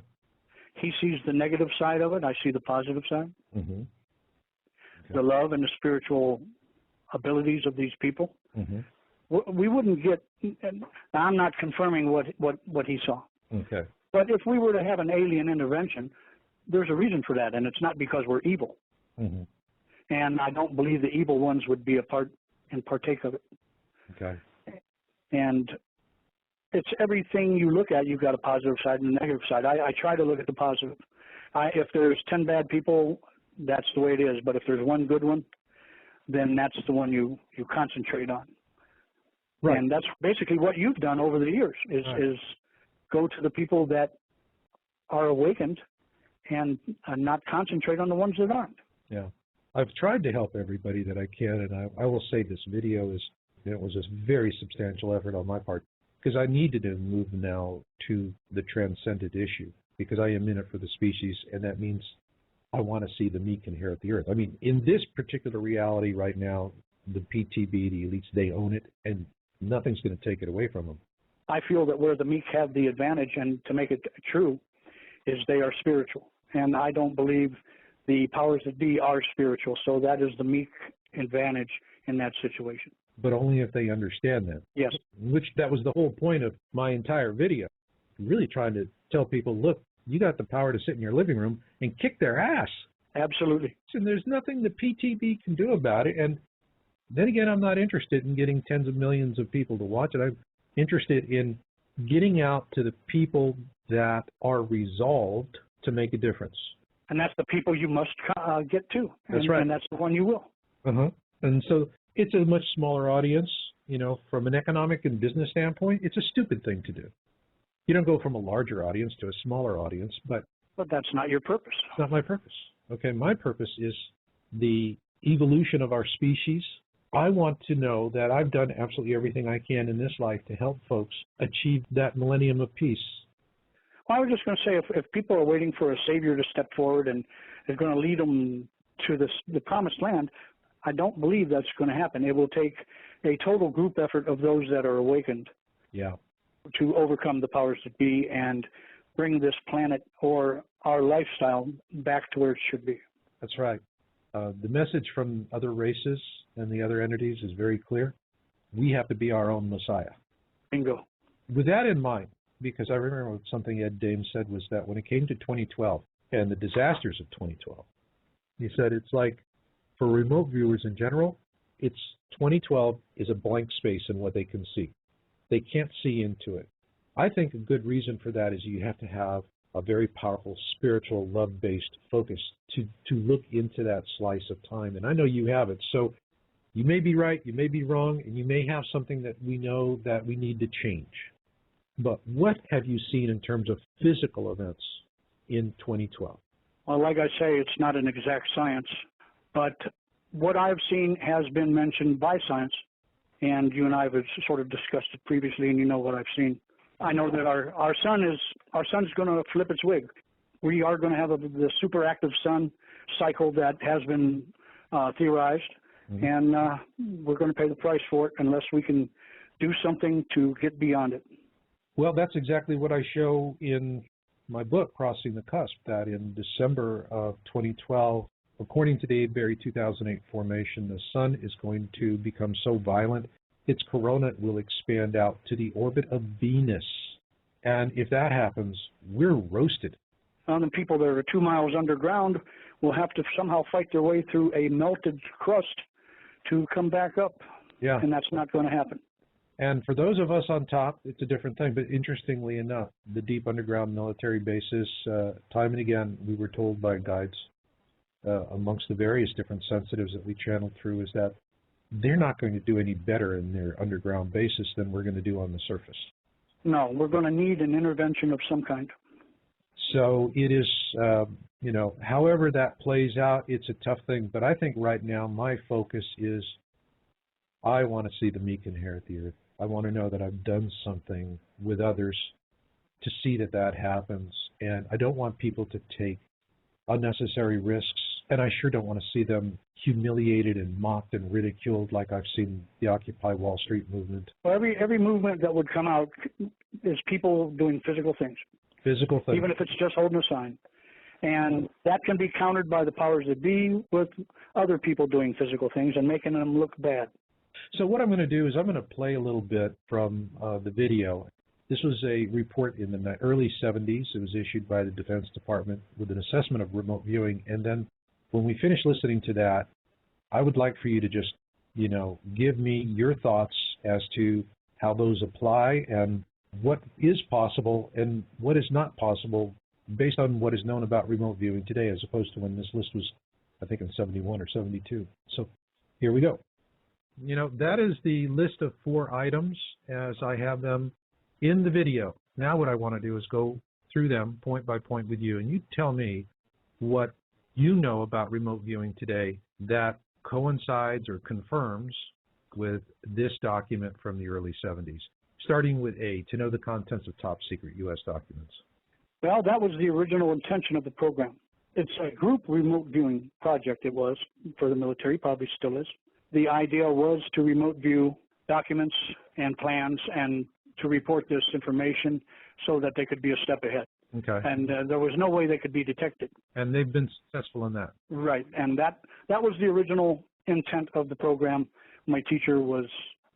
He sees the negative side of it. I see the positive side. Mm-hmm. The love and the spiritual abilities of these people. Mm-hmm. We wouldn't get, I'm not confirming what he saw. Okay. But if we were to have an alien intervention, there's a reason for that, and it's not because we're evil. Mm-hmm. And I don't believe the evil ones would be a part and partake of it. Okay. And it's everything you look at, you've got a positive side and a negative side. I try to look at the positive. If there's 10 bad people, that's the way it is. But if there's one good one, then that's the one you concentrate on. Right. And that's basically what you've done over the years is go to the people that are awakened and not concentrate on the ones that aren't. Yeah. I've tried to help everybody that I can, and I will say this video was a very substantial effort on my part, because I needed to move now to the transcendent issue, because I am in it for the species, and that means I want to see the meek inherit the earth. I mean, in this particular reality right now, the PTB, the elites, they own it, and nothing's going to take it away from them. I feel that where the meek have the advantage, and to make it true, is they are spiritual. And I don't believe the powers that be are spiritual, so that is the meek advantage in that situation. But only if they understand that. Yes. That was the whole point of my entire video. Really trying to tell people, look, you got the power to sit in your living room and kick their ass. Absolutely. And there's nothing the PTB can do about it. And then again, I'm not interested in getting tens of millions of people to watch it. I'm interested in getting out to the people that are resolved to make a difference. And that's the people you must get to. That's right. And that's the one you will. Uh-huh. And so it's a much smaller audience. From an economic and business standpoint, it's a stupid thing to do. You don't go from a larger audience to a smaller audience, but that's not your purpose. It's not my purpose. Okay, my purpose is the evolution of our species. I want to know that I've done absolutely everything I can in this life to help folks achieve that millennium of peace. Well, I was just going to say, if people are waiting for a savior to step forward and is going to lead them to the promised land, I don't believe that's going to happen. It will take a total group effort of those that are awakened. Yeah. To overcome the powers that be and bring this planet or our lifestyle back to where it should be. That's right. The message from other races and the other entities is very clear. We have to be our own Messiah. Bingo. With that in mind, because I remember something Ed Dames said was that when it came to 2012 and the disasters of 2012, he said it's like, for remote viewers in general, 2012 is a blank space in what they can see. They can't see into it. I think a good reason for that is you have to have a very powerful spiritual love-based focus to look into that slice of time. And I know you have it. So you may be right, you may be wrong, and you may have something that we know that we need to change. But what have you seen in terms of physical events in 2012? Well, like I say, it's not an exact science, but what I've seen has been mentioned by science, and you and I have sort of discussed it previously, and you know what I've seen. I know that our sun's going to flip its wig. We are going to have the superactive sun cycle that has been theorized, and we're going to pay the price for it unless we can do something to get beyond it. Well, that's exactly what I show in my book, Crossing the Cusp, that in December of 2012, according to the Avebury 2008 formation, the sun is going to become so violent, its corona will expand out to the orbit of Venus. And if that happens, we're roasted. The people that are 2 miles underground will have to somehow fight their way through a melted crust to come back up. Yeah. And that's not going to happen. And for those of us on top, it's a different thing. But interestingly enough, the deep underground military bases, time and again, we were told by guides, amongst the various different sensitives that we channeled through, is that they're not going to do any better in their underground bases than we're going to do on the surface. No, we're going to need an intervention of some kind. So it is, you know, however that plays out, it's a tough thing. But I think right now my focus is I want to see the meek inherit the earth. I want to know that I've done something with others to see that that happens. And I don't want people to take unnecessary risks. And I sure don't want to see them humiliated and mocked and ridiculed like I've seen the Occupy Wall Street movement. Well, every movement that would come out is people doing physical things. Physical things. Even if it's just holding a sign. And that can be countered by the powers that be with other people doing physical things and making them look bad. So what I'm going to do is I'm going to play a little bit from the video. This was a report in the early 70s. It was issued by the Defense Department with an assessment of remote viewing. And then when we finish listening to that, I would like for you to just, you know, give me your thoughts as to how those apply and what is possible and what is not possible based on what is known about remote viewing today, as opposed to when this list was, I think, in 71 or 72. So here we go. You know, that is the list of 4 items as I have them in the video. Now what I want to do is go through them point by point with you, and you tell me what you know about remote viewing today that coincides or confirms with this document from the early 70s. Starting with A, to know the contents of top secret U.S. documents. Well, that was the original intention of the program. It's a group remote viewing project, it was, for the military, probably still is. The idea was to remote view documents and plans and to report this information so that they could be a step ahead. Okay. And there was no way they could be detected. And they've been successful in that. Right. And that was the original intent of the program. My teacher was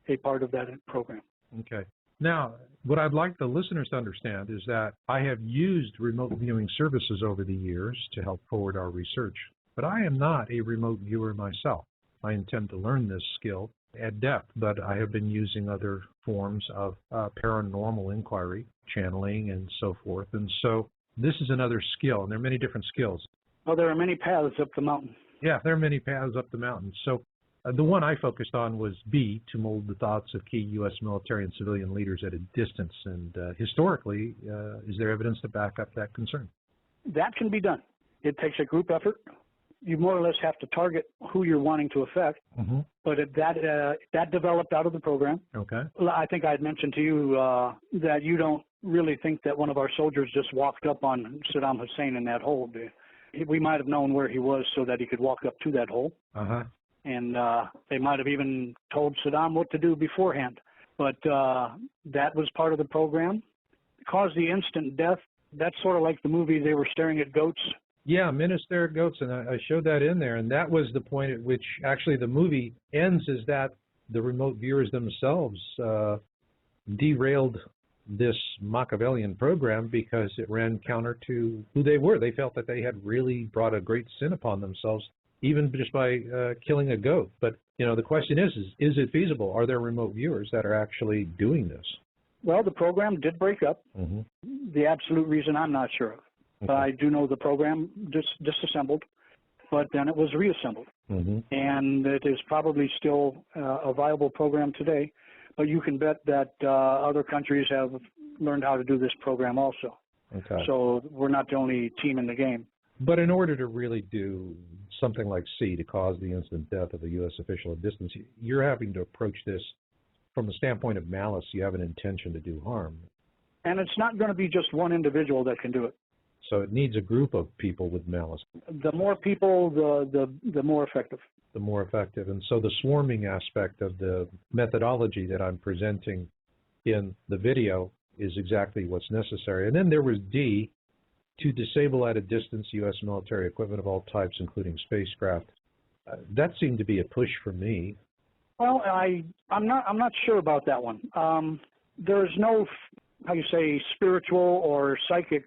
a part of that program. Okay. Now, what I'd like the listeners to understand is that I have used remote viewing services over the years to help forward our research, but I am not a remote viewer myself. I intend to learn this skill at depth, but I have been using other forms of paranormal inquiry, channeling, and so forth. And so this is another skill, and there are many different skills. Well, there are many paths up the mountain. Yeah, there are many paths up the mountain. So the one I focused on was B, to mold the thoughts of key U.S. military and civilian leaders at a distance. And historically, is there evidence to back up that concern? That can be done. It takes a group effort. You more or less have to target who you're wanting to affect, but that developed out of the program. Okay. I think I had mentioned to you that you don't really think that one of our soldiers just walked up on Saddam Hussein in that hole. We might have known where he was so that he could walk up to that hole. And they might have even told Saddam what to do beforehand. But that was part of the program. It caused the instant death. That's sort of like the movie They Were Staring at Goats. Yeah, Men Are Staring at Goats, and I showed that in there. And that was the point at which actually the movie ends, is that the remote viewers themselves derailed this Machiavellian program because it ran counter to who they were. They felt that they had really brought a great sin upon themselves, even just by killing a goat. But, you know, the question is it feasible? Are there remote viewers that are actually doing this? Well, the program did break up. The absolute reason I'm not sure of. Okay. I do know the program disassembled, but then it was reassembled. And it is probably still a viable program today. But you can bet that other countries have learned how to do this program also. Okay. So we're not the only team in the game. But in order to really do something like C, to cause the instant death of a U.S. official at distance, you're having to approach this from the standpoint of malice. You have an intention to do harm. And it's not going to be just one individual that can do it. So it needs a group of people with malice. The more people, the more effective. The more effective. And so the swarming aspect of the methodology that I'm presenting in the video is exactly what's necessary. And then there was D, to disable at a distance U.S. military equipment of all types, including spacecraft. That seemed to be a push for me. Well, I'm not sure about that one. There's no, how you say, spiritual or psychic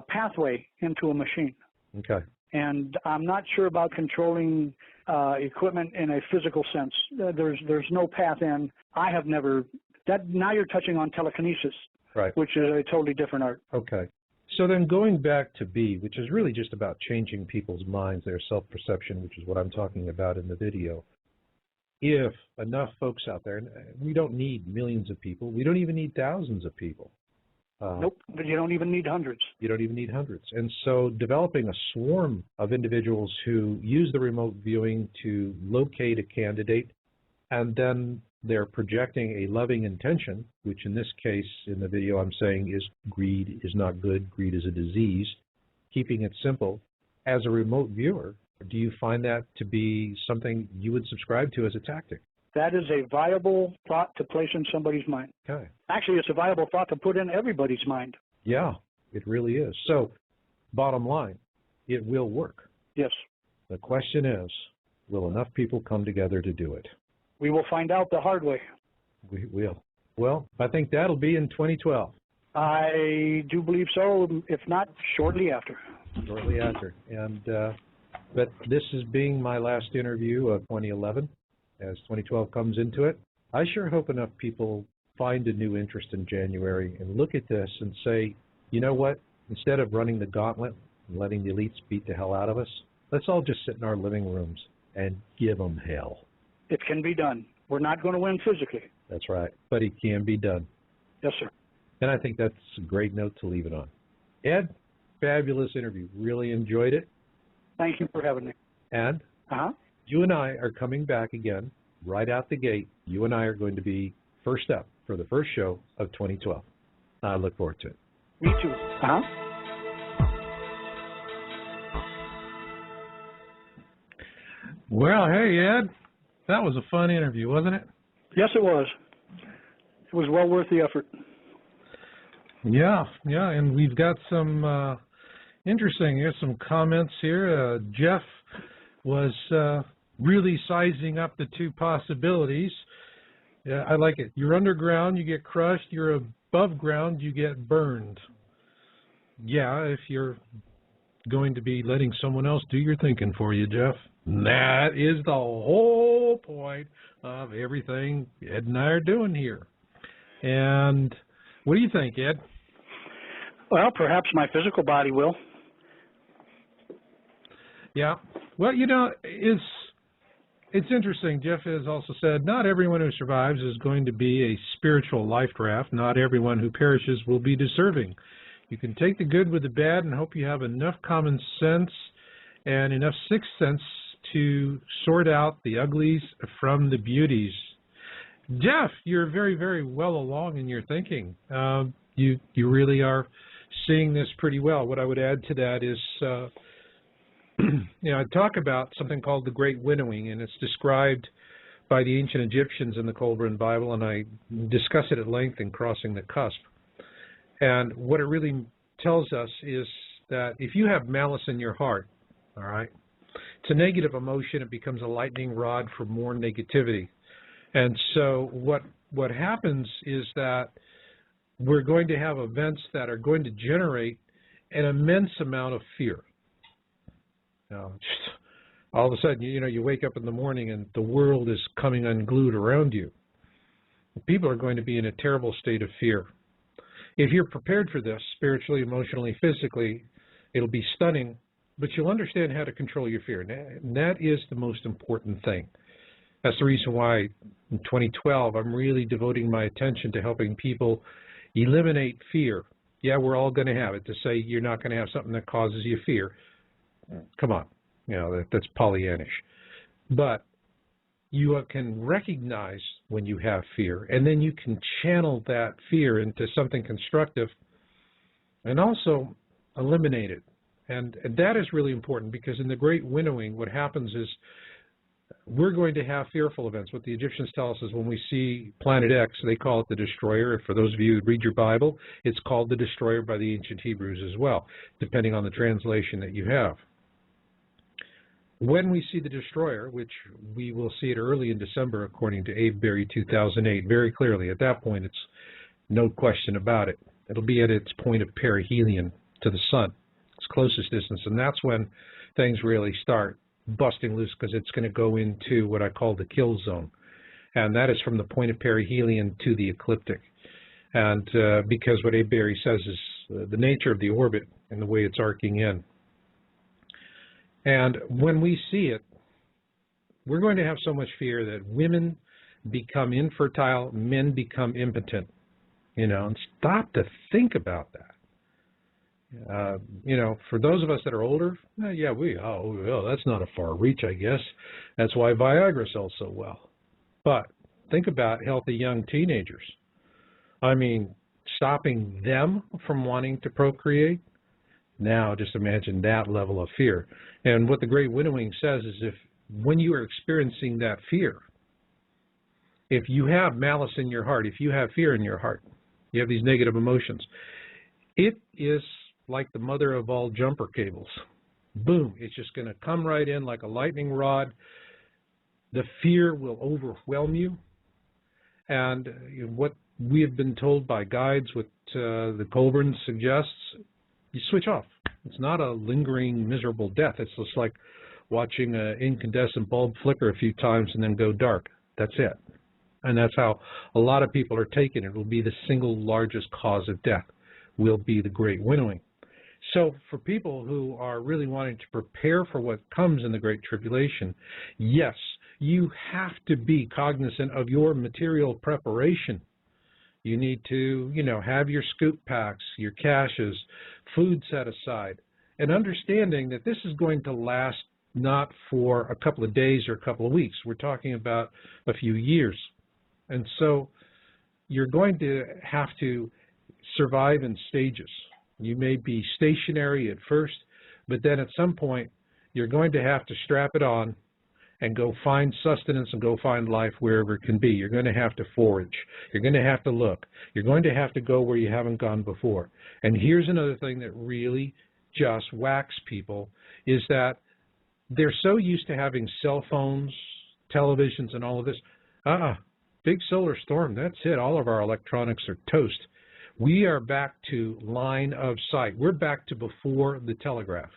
pathway into a machine. Okay. And I'm not sure about controlling equipment in a physical sense. There's no path in. I have never. That now you're touching on telekinesis, right? Which is a totally different art. Okay. So then going back to B, which is really just about changing people's minds, their self-perception, which is what I'm talking about in the video. If enough folks out there, and we don't need millions of people, we don't even need thousands of people, Nope, but you don't even need hundreds. You don't even need hundreds. And so developing a swarm of individuals who use the remote viewing to locate a candidate, and then they're projecting a loving intention, which in this case, in the video I'm saying is greed is not good, greed is a disease, keeping it simple. As a remote viewer, do you find that to be something you would subscribe to as a tactic? That is a viable thought to place in somebody's mind. Okay. Actually, it's a viable thought to put in everybody's mind. Yeah, it really is. So, bottom line, it will work. Yes. The question is, will enough people come together to do it? We will find out the hard way. We will. Well, I think that'll be in 2012. I do believe so, if not shortly after. Shortly after. And but this is being my last interview of 2011. As 2012 comes into it, I sure hope enough people find a new interest in January and look at this and say, you know what, instead of running the gauntlet and letting the elites beat the hell out of us, let's all just sit in our living rooms and give them hell. It can be done. We're not going to win physically. That's right, but it can be done. Yes, sir. And I think that's a great note to leave it on. Ed, fabulous interview. Really enjoyed it. Thank you for having me. And you and I are coming back again right out the gate. You and I are going to be first up for the first show of 2012. I look forward to it. Me too. Well, hey, Ed, that was a fun interview, wasn't it? Yes, it was. It was well worth the effort. Yeah, and we've got some interesting, here's some comments here. Jeff was really sizing up the two possibilities. Yeah, I like it. You're underground, you get crushed. You're above ground, you get burned. Yeah, if you're going to be letting someone else do your thinking for you, Jeff. That is the whole point of everything Ed and I are doing here. And what do you think, Ed? Well, perhaps my physical body will. Yeah. Well, you know, it's interesting. Jeff has also said, not everyone who survives is going to be a spiritual life raft. Not everyone who perishes will be deserving. You can take the good with the bad and hope you have enough common sense and enough sixth sense to sort out the uglies from the beauties. Jeff, you're very, very well along in your thinking. You really are seeing this pretty well. What I would add to that is, I talk about something called the Great Winnowing, and it's described by the ancient Egyptians in the Colburn Bible, and I discuss it at length in Crossing the Cusp. And what it really tells us is that if you have malice in your heart, all right, it's a negative emotion. It becomes a lightning rod for more negativity. And so what happens is that we're going to have events that are going to generate an immense amount of fear. Just all of a sudden, you wake up in the morning and the world is coming unglued around you. People are going to be in a terrible state of fear. If you're prepared for this, spiritually, emotionally, physically, it'll be stunning, but you'll understand how to control your fear. And that is the most important thing. That's the reason why in 2012, I'm really devoting my attention to helping people eliminate fear. Yeah, we're all going to have it. To say you're not going to have something that causes you fear, come on, that's Pollyannish. But you can recognize when you have fear, and then you can channel that fear into something constructive and also eliminate it. And that is really important, because in the Great Winnowing, what happens is we're going to have fearful events. What the Egyptians tell us is when we see Planet X, they call it the Destroyer. For those of you who read your Bible, it's called the Destroyer by the ancient Hebrews as well, depending on the translation that you have. When we see the Destroyer, which we will see it early in December, according to Avebury 2008, very clearly, at that point, it's no question about it. It'll be at its point of perihelion to the sun, its closest distance, and that's when things really start busting loose, because it's going to go into what I call the kill zone, and that is from the point of perihelion to the ecliptic. And because what Avebury says is the nature of the orbit and the way it's arcing in. And when we see it, we're going to have so much fear that women become infertile, men become impotent. and stop to think about that. For those of us that are older, that's not a far reach, I guess. That's why Viagra sells so well. But think about healthy young teenagers. I mean, stopping them from wanting to procreate. Now, just imagine that level of fear. And what the Great Winnowing says is when you are experiencing that fear, if you have malice in your heart, if you have fear in your heart, you have these negative emotions, it is like the mother of all jumper cables. Boom, it's just going to come right in like a lightning rod. The fear will overwhelm you. And what we have been told by guides, what the Colburn suggests, you switch off. It's not a lingering, miserable death. It's just like watching an incandescent bulb flicker a few times and then go dark. That's it. And that's how a lot of people are taking it. It will be the single largest cause of death, will be the Great Winnowing. So for people who are really wanting to prepare for what comes in the Great Tribulation, yes, you have to be cognizant of your material preparation. You need to, have your scoop packs, your caches, food set aside, and understanding that this is going to last not for a couple of days or a couple of weeks. We're talking about a few years. And so you're going to have to survive in stages. You may be stationary at first, but then at some point you're going to have to strap it on and go find sustenance and go find life wherever it can be. You're going to have to forage. You're going to have to look. You're going to have to go where you haven't gone before. And here's another thing that really just whacks people, is that they're so used to having cell phones, televisions, and all of this. Big solar storm, that's it. All of our electronics are toast. We are back to line of sight. We're back to before the telegraph.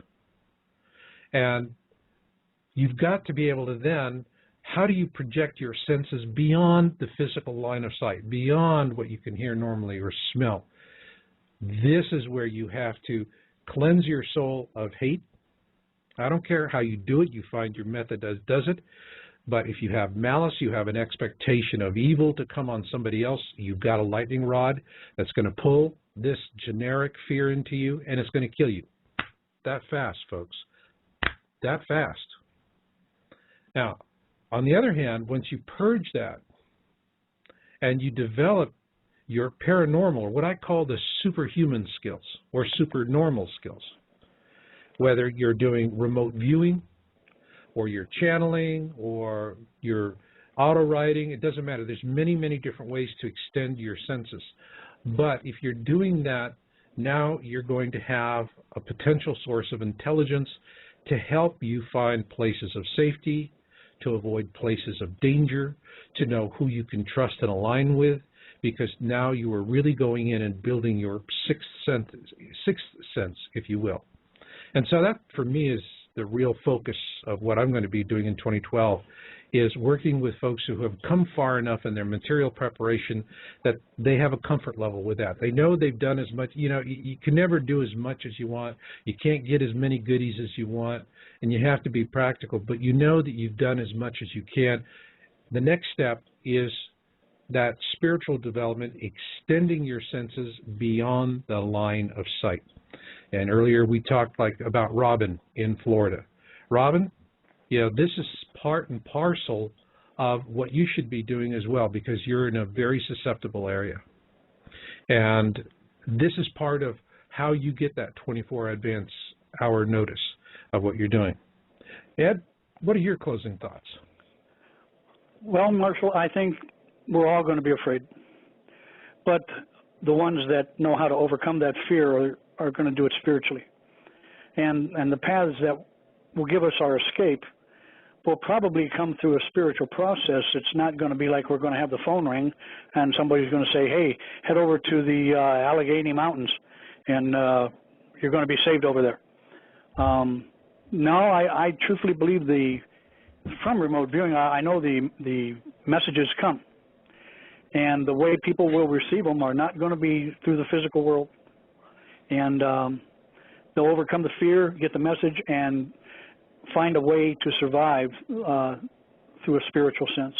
And you've got to be able to then, how do you project your senses beyond the physical line of sight, beyond what you can hear normally or smell? This is where you have to cleanse your soul of hate. I don't care how you do it. You find your method that does it. But if you have malice, you have an expectation of evil to come on somebody else, you've got a lightning rod that's going to pull this generic fear into you, and it's going to kill you. That fast, folks. That fast. Now, on the other hand, once you purge that and you develop your paranormal, or what I call the superhuman skills or supernormal skills, whether you're doing remote viewing, or you're channeling, or you're auto-writing, it doesn't matter. There's many, many different ways to extend your senses. But if you're doing that, now you're going to have a potential source of intelligence to help you find places of safety, to avoid places of danger, to know who you can trust and align with, because now you are really going in and building your sixth sense, if you will. And so that, for me, is the real focus of what I'm going to be doing in 2012, is working with folks who have come far enough in their material preparation that they have a comfort level with that. They know they've done as much. You can never do as much as you want. You can't get as many goodies as you want, and you have to be practical, but you know that you've done as much as you can. The next step is that spiritual development, extending your senses beyond the line of sight. And earlier we talked about Robin in Florida. Robin, this is part and parcel of what you should be doing as well, because you're in a very susceptible area. And this is part of how you get that 24 advance hour notice of what you're doing. Ed, what are your closing thoughts? Well, Marshall, I think we're all going to be afraid. But the ones that know how to overcome that fear are going to do it spiritually. And the paths that will give us our escape will probably come through a spiritual process. It's not going to be like we're going to have the phone ring and somebody's going to say, hey, head over to the Allegheny Mountains and you're going to be saved over there. No, I truthfully believe from remote viewing, I know the messages come. And the way people will receive them are not going to be through the physical world. And they'll overcome the fear, get the message, and find a way to survive through a spiritual sense.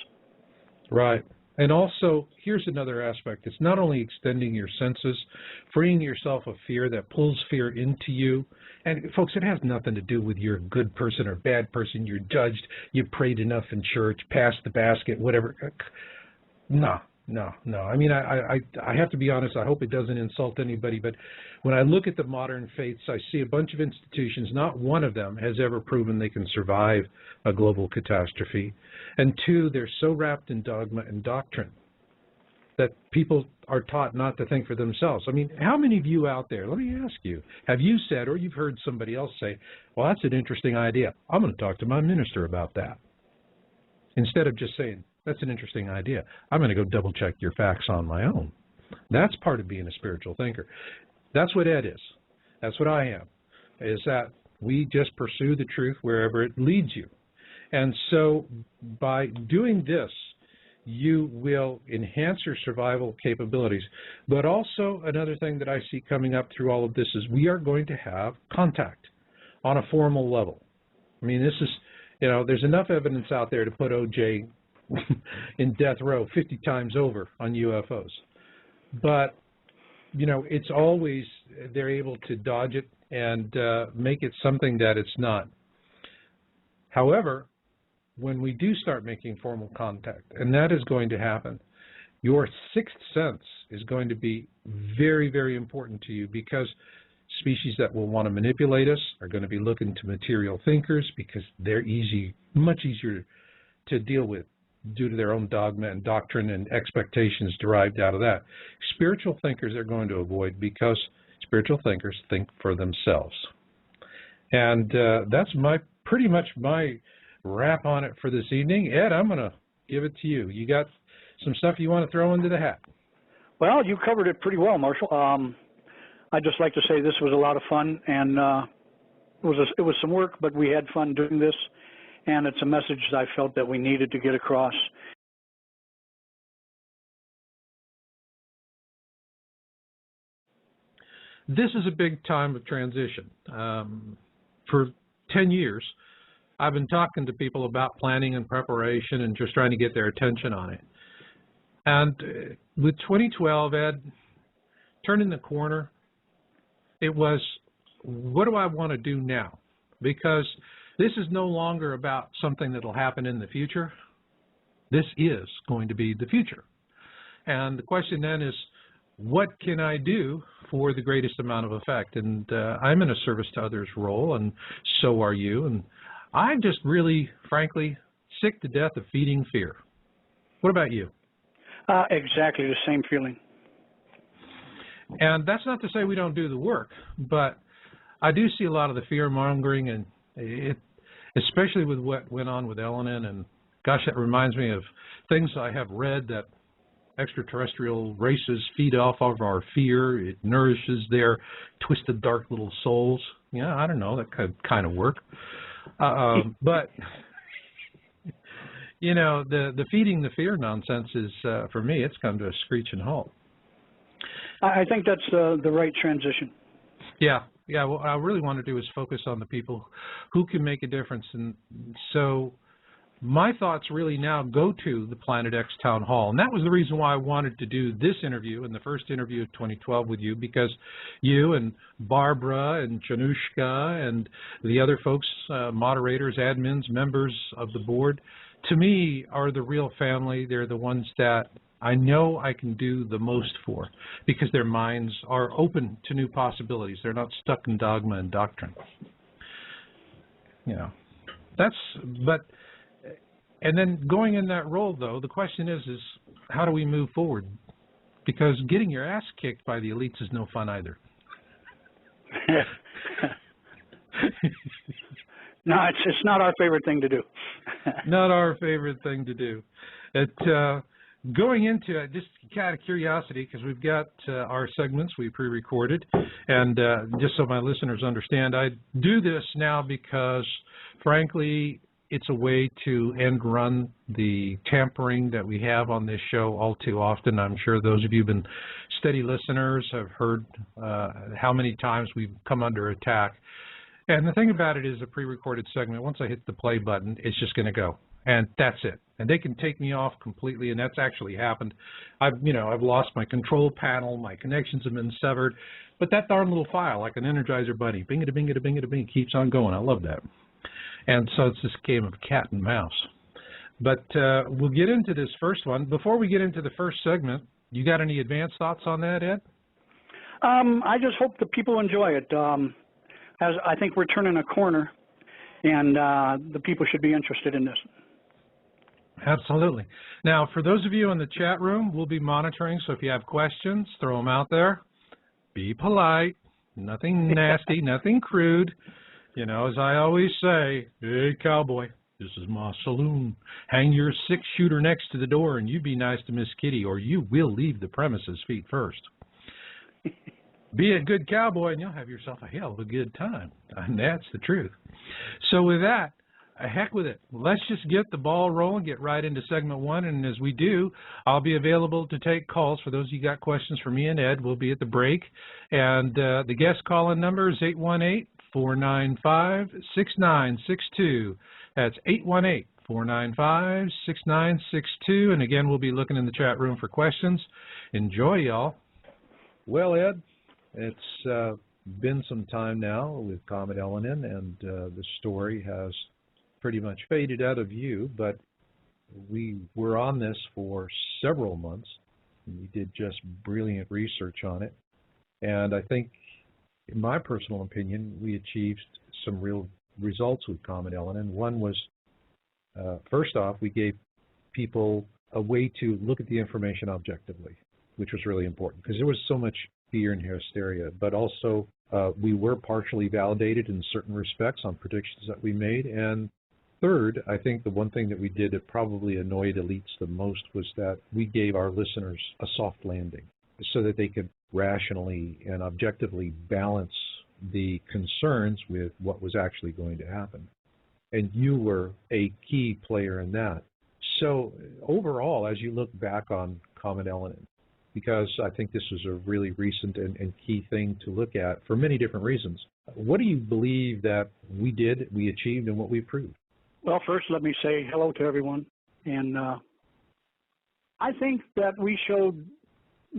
Right. And also, here's another aspect. It's not only extending your senses, freeing yourself of fear that pulls fear into you. And folks, it has nothing to do with you're a good person or bad person. You're judged. You prayed enough in church, passed the basket, whatever. No. I mean, I have to be honest. I hope it doesn't insult anybody. But when I look at the modern faiths, I see a bunch of institutions. Not one of them has ever proven they can survive a global catastrophe. And two, they're so wrapped in dogma and doctrine that people are taught not to think for themselves. I mean, how many of you out there, let me ask you, have you said or you've heard somebody else say, well, that's an interesting idea. I'm going to talk to my minister about that. Instead of just saying, that's an interesting idea. I'm going to go double check your facts on my own. That's part of being a spiritual thinker. That's what Ed is. That's what I am, is that we just pursue the truth wherever it leads you. And so by doing this, you will enhance your survival capabilities. But also another thing that I see coming up through all of this is we are going to have contact on a formal level. I mean, this is, there's enough evidence out there to put O.J. in death row 50 times over on UFOs. But, it's always, they're able to dodge it and make it something that it's not. However, when we do start making formal contact, and that is going to happen, your sixth sense is going to be very, very important to you, because species that will want to manipulate us are going to be looking to material thinkers because they're much easier to deal with due to their own dogma and doctrine and expectations derived out of that. Spiritual thinkers are going to avoid because spiritual thinkers think for themselves. And that's pretty much my wrap on it for this evening. Ed, I'm going to give it to you. You got some stuff you want to throw into the hat? Well, you covered it pretty well, Marshall. I'd just like to say this was a lot of fun, and it was some work, but we had fun doing this, and it's a message I felt that we needed to get across. This is a big time of transition. For 10 years, I've been talking to people about planning and preparation and just trying to get their attention on it. And with 2012, Ed, turning the corner, it was, what do I want to do now? Because this is no longer about something that will happen in the future. This is going to be the future. And the question then is, what can I do for the greatest amount of effect? And I'm in a service to others role, and so are you. And I'm just really, frankly, sick to death of feeding fear. What about you? Exactly the same feeling. And that's not to say we don't do the work, but I do see a lot of the fear-mongering, and especially with what went on with Elenin, and gosh, that reminds me of things I have read that extraterrestrial races feed off of our fear. It nourishes their twisted, dark little souls. Yeah, I don't know, that could kind of work. But, the feeding the fear nonsense is, for me, it's come to a screeching halt. I think that's the right transition. Yeah. What I really want to do is focus on the people who can make a difference. And so my thoughts really now go to the Planet X Town Hall. And that was the reason why I wanted to do this interview and the first interview of 2012 with you, because you and Barbara and Janushka and the other folks, moderators, admins, members of the board, to me are the real family. They're the ones that I know I can do the most for, because their minds are open to new possibilities. They're not stuck in dogma and doctrine. And then going in that role, though, the question is how do we move forward? Because getting your ass kicked by the elites is no fun either. No, it's not our favorite thing to do. Not our favorite thing to do. Going into it, just out of curiosity, because we've got our segments we pre-recorded, and just so my listeners understand, I do this now because, frankly, it's a way to end run the tampering that we have on this show all too often. I'm sure those of you who've been steady listeners have heard how many times we've come under attack. And the thing about it is a pre-recorded segment, once I hit the play button, it's just going to go. and that's it. And they can take me off completely, and that's actually happened. I've lost my control panel, my connections have been severed, but that darn little file, like an Energizer bunny, bing-a-da-bing-a-da-bing-a-da-bing, keeps on going. I love that. And so it's this game of cat and mouse. But we'll get into this first one. Before we get into the first segment, you got any advanced thoughts on that, Ed? I just hope that people enjoy it. As I think we're turning a corner, and the people should be interested in this. Absolutely. Now, for those of you in the chat room, we'll be monitoring, so if you have questions, throw them out there. Be polite, nothing nasty, nothing crude. You know, as I always say, hey, cowboy, this is my saloon. Hang your 6-shooter next to the door, and you be nice to Miss Kitty, or you will leave the premises feet first. Be a good cowboy, and you'll have yourself a hell of a good time. And that's the truth. So with that, heck with it. Let's just get the ball rolling, get right into segment one, and as we do, I'll be available to take calls. For those of you who got questions for me and Ed, we'll be at the break. And the guest call-in number is 818-495-6962. That's 818-495-6962. And again, we'll be looking in the chat room for questions. Enjoy, y'all. Well, Ed, it's been some time now with Comet Elenin, and the story has pretty much faded out of view, but we were on this for several months. We did just brilliant research on it, and I think, in my personal opinion, we achieved some real results with Comet Elenin. One was, first off, we gave people a way to look at the information objectively, which was really important because there was so much fear and hysteria, but also we were partially validated in certain respects on predictions that we made. And third, I think the one thing that we did that probably annoyed elites the most was that we gave our listeners a soft landing so that they could rationally and objectively balance the concerns with what was actually going to happen. And you were a key player in that. So overall, as you look back on Comet Elenin, because I think this was a really recent and key thing to look at for many different reasons, what do you believe that we did, we achieved, and what we proved? Well, first, let me say hello to everyone. And I think that we showed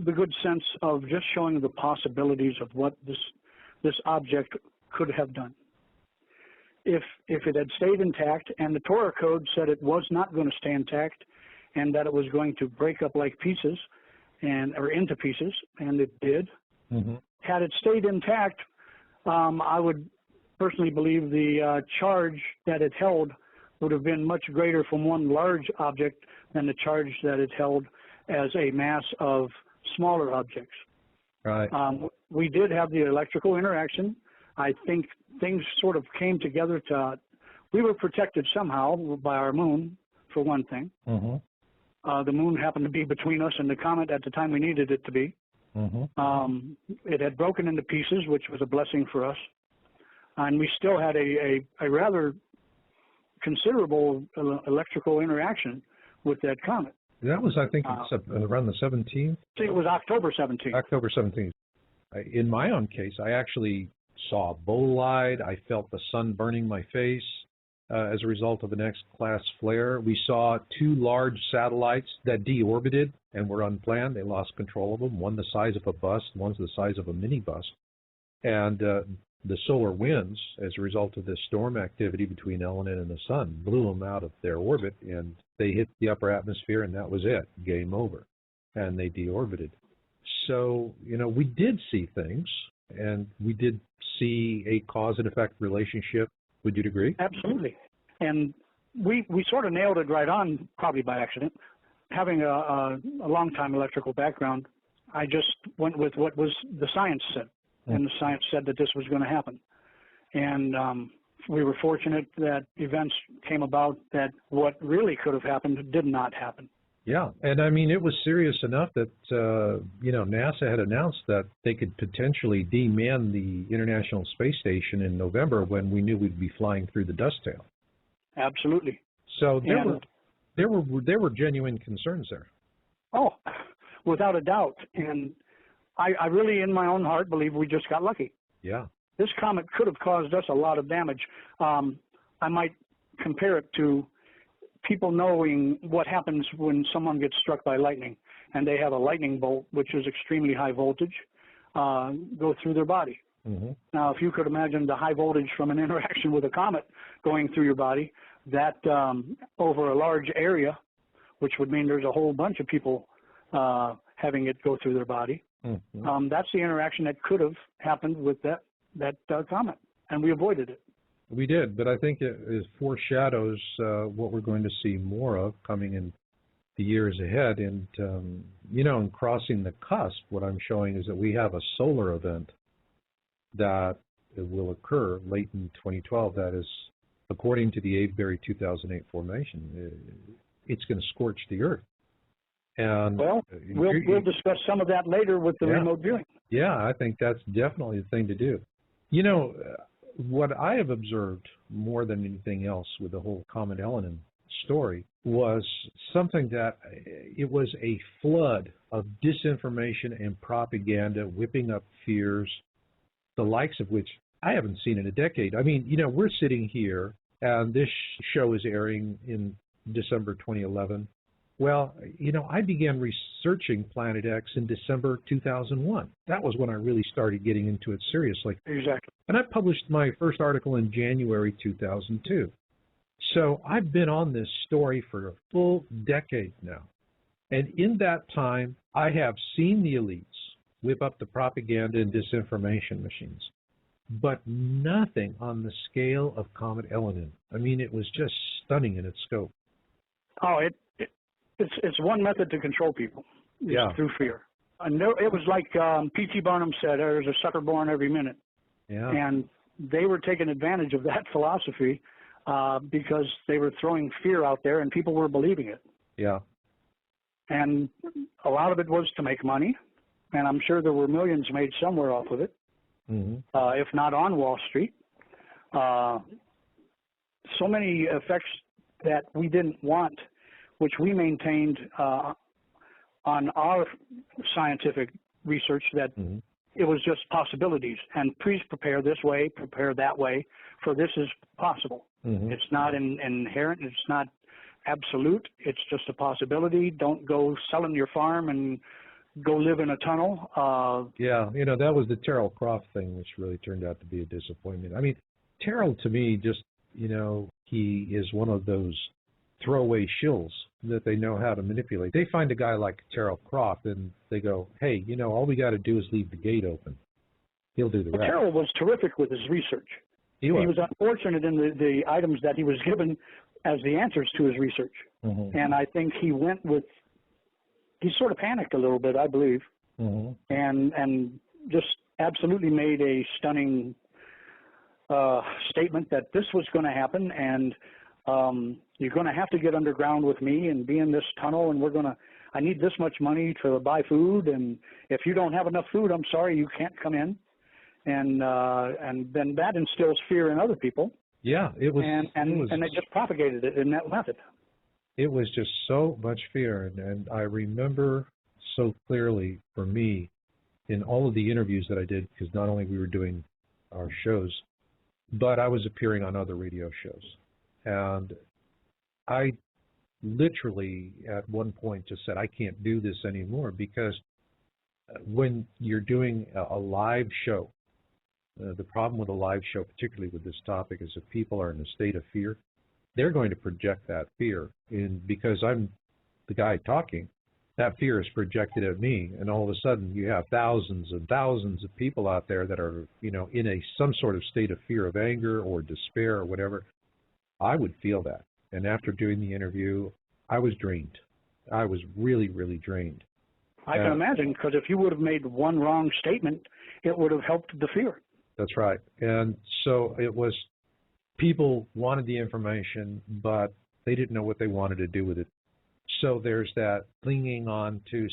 the good sense of just showing the possibilities of what this object could have done. If it had stayed intact, and the Torah code said it was not going to stay intact, and that it was going to break up like pieces, or into pieces, and it did. Mm-hmm. Had it stayed intact, I would personally believe the charge that it held would have been much greater from one large object than the charge that it held as a mass of smaller objects. Right. We did have the electrical interaction. I think things sort of came together we were protected somehow by our moon, for one thing. Mm-hmm. The moon happened to be between us and the comet at the time we needed it to be. Mm-hmm. It had broken into pieces, which was a blessing for us. And we still had a rather considerable electrical interaction with that comet. That was, I think, around the 17th? It was October 17th. October 17th. In my own case, I actually saw a bolide. I felt the sun burning my face as a result of an X-class flare. We saw 2 large satellites that deorbited and were unplanned. They lost control of them. One the size of a bus, one's the size of a minibus. And the solar winds, as a result of this storm activity between Elenin and the sun, blew them out of their orbit, and they hit the upper atmosphere, and that was it. Game over. And they deorbited. So, we did see things, and we did see a cause and effect relationship. Would you agree? Absolutely. And we sort of nailed it right on, probably by accident. Having a long-time electrical background, I just went with what was the science said. And the science said that this was going to happen. And we were fortunate that events came about that what really could have happened did not happen. Yeah, and I mean, it was serious enough that, NASA had announced that they could potentially deman the International Space Station in November when we knew we'd be flying through the dust tail. Absolutely. So there were genuine concerns there. Oh, without a doubt. And I really, in my own heart, believe we just got lucky. Yeah. This comet could have caused us a lot of damage. I might compare it to people knowing what happens when someone gets struck by lightning and they have a lightning bolt, which is extremely high voltage, go through their body. Mm-hmm. Now, if you could imagine the high voltage from an interaction with a comet going through your body, that over a large area, which would mean there's a whole bunch of people having it go through their body, mm-hmm. That's the interaction that could have happened with that comet, and we avoided it. We did, but I think it foreshadows what we're going to see more of coming in the years ahead. And, in crossing the cusp, what I'm showing is that we have a solar event that will occur late in 2012 that is, according to the Avebury 2008 formation, it's going to scorch the Earth. And well, we'll discuss some of that later with the remote viewing. Yeah, I think that's definitely the thing to do. What I have observed more than anything else with the whole Comet Elenin story was something that it was a flood of disinformation and propaganda, whipping up fears, the likes of which I haven't seen in a decade. I mean, we're sitting here, and this show is airing in December 2011. Well, I began researching Planet X in December 2001. That was when I really started getting into it seriously. Exactly. And I published my first article in January 2002. So I've been on this story for a full decade now. And in that time, I have seen the elites whip up the propaganda and disinformation machines, but nothing on the scale of Comet Elenin. I mean, it was just stunning in its scope. Oh, it's one method to control people, through fear. And it was like P.T. Barnum said, there's a sucker born every minute. Yeah. And they were taking advantage of that philosophy because they were throwing fear out there and people were believing it. Yeah. And a lot of it was to make money, and I'm sure there were millions made somewhere off of it, mm-hmm. If not on Wall Street. So many effects that we didn't want, which we maintained on our scientific research, that mm-hmm. it was just possibilities. And please prepare this way, prepare that way, for this is possible. Mm-hmm. It's not inherent, it's not absolute, it's just a possibility. Don't go selling your farm and go live in a tunnel. That was the Terrell Croft thing, which really turned out to be a disappointment. I mean, Terrell, to me, just, he is one of those throwaway shills that they know how to manipulate. They find a guy like Terrell Croft and they go, hey, all we got to do is leave the gate open. He'll do the rest. Terrell was terrific with his research. He was unfortunate in the items that he was given as the answers to his research. Mm-hmm. And I think he sort of panicked a little bit, I believe, mm-hmm. and just absolutely made a stunning statement that this was going to happen, and you're going to have to get underground with me and be in this tunnel, and I need this much money to buy food, and if you don't have enough food, I'm sorry, you can't come in. And then that instills fear in other people. Yeah, it was. And they just propagated it in that method. It was just so much fear, and I remember so clearly for me in all of the interviews that I did, because not only we were doing our shows, but I was appearing on other radio shows. And I literally at one point just said, I can't do this anymore, because when you're doing a live show, the problem with a live show, particularly with this topic, is if people are in a state of fear, they're going to project that fear. And because I'm the guy talking, that fear is projected at me, and all of a sudden you have thousands and thousands of people out there that are, in some sort of state of fear, of anger or despair or whatever. I would feel that. And after doing the interview, I was drained. I was really, really drained. I can imagine, because if you would have made one wrong statement, it would have helped the fear. That's right. And so it was, people wanted the information, but they didn't know what they wanted to do with it. So there's that clinging on to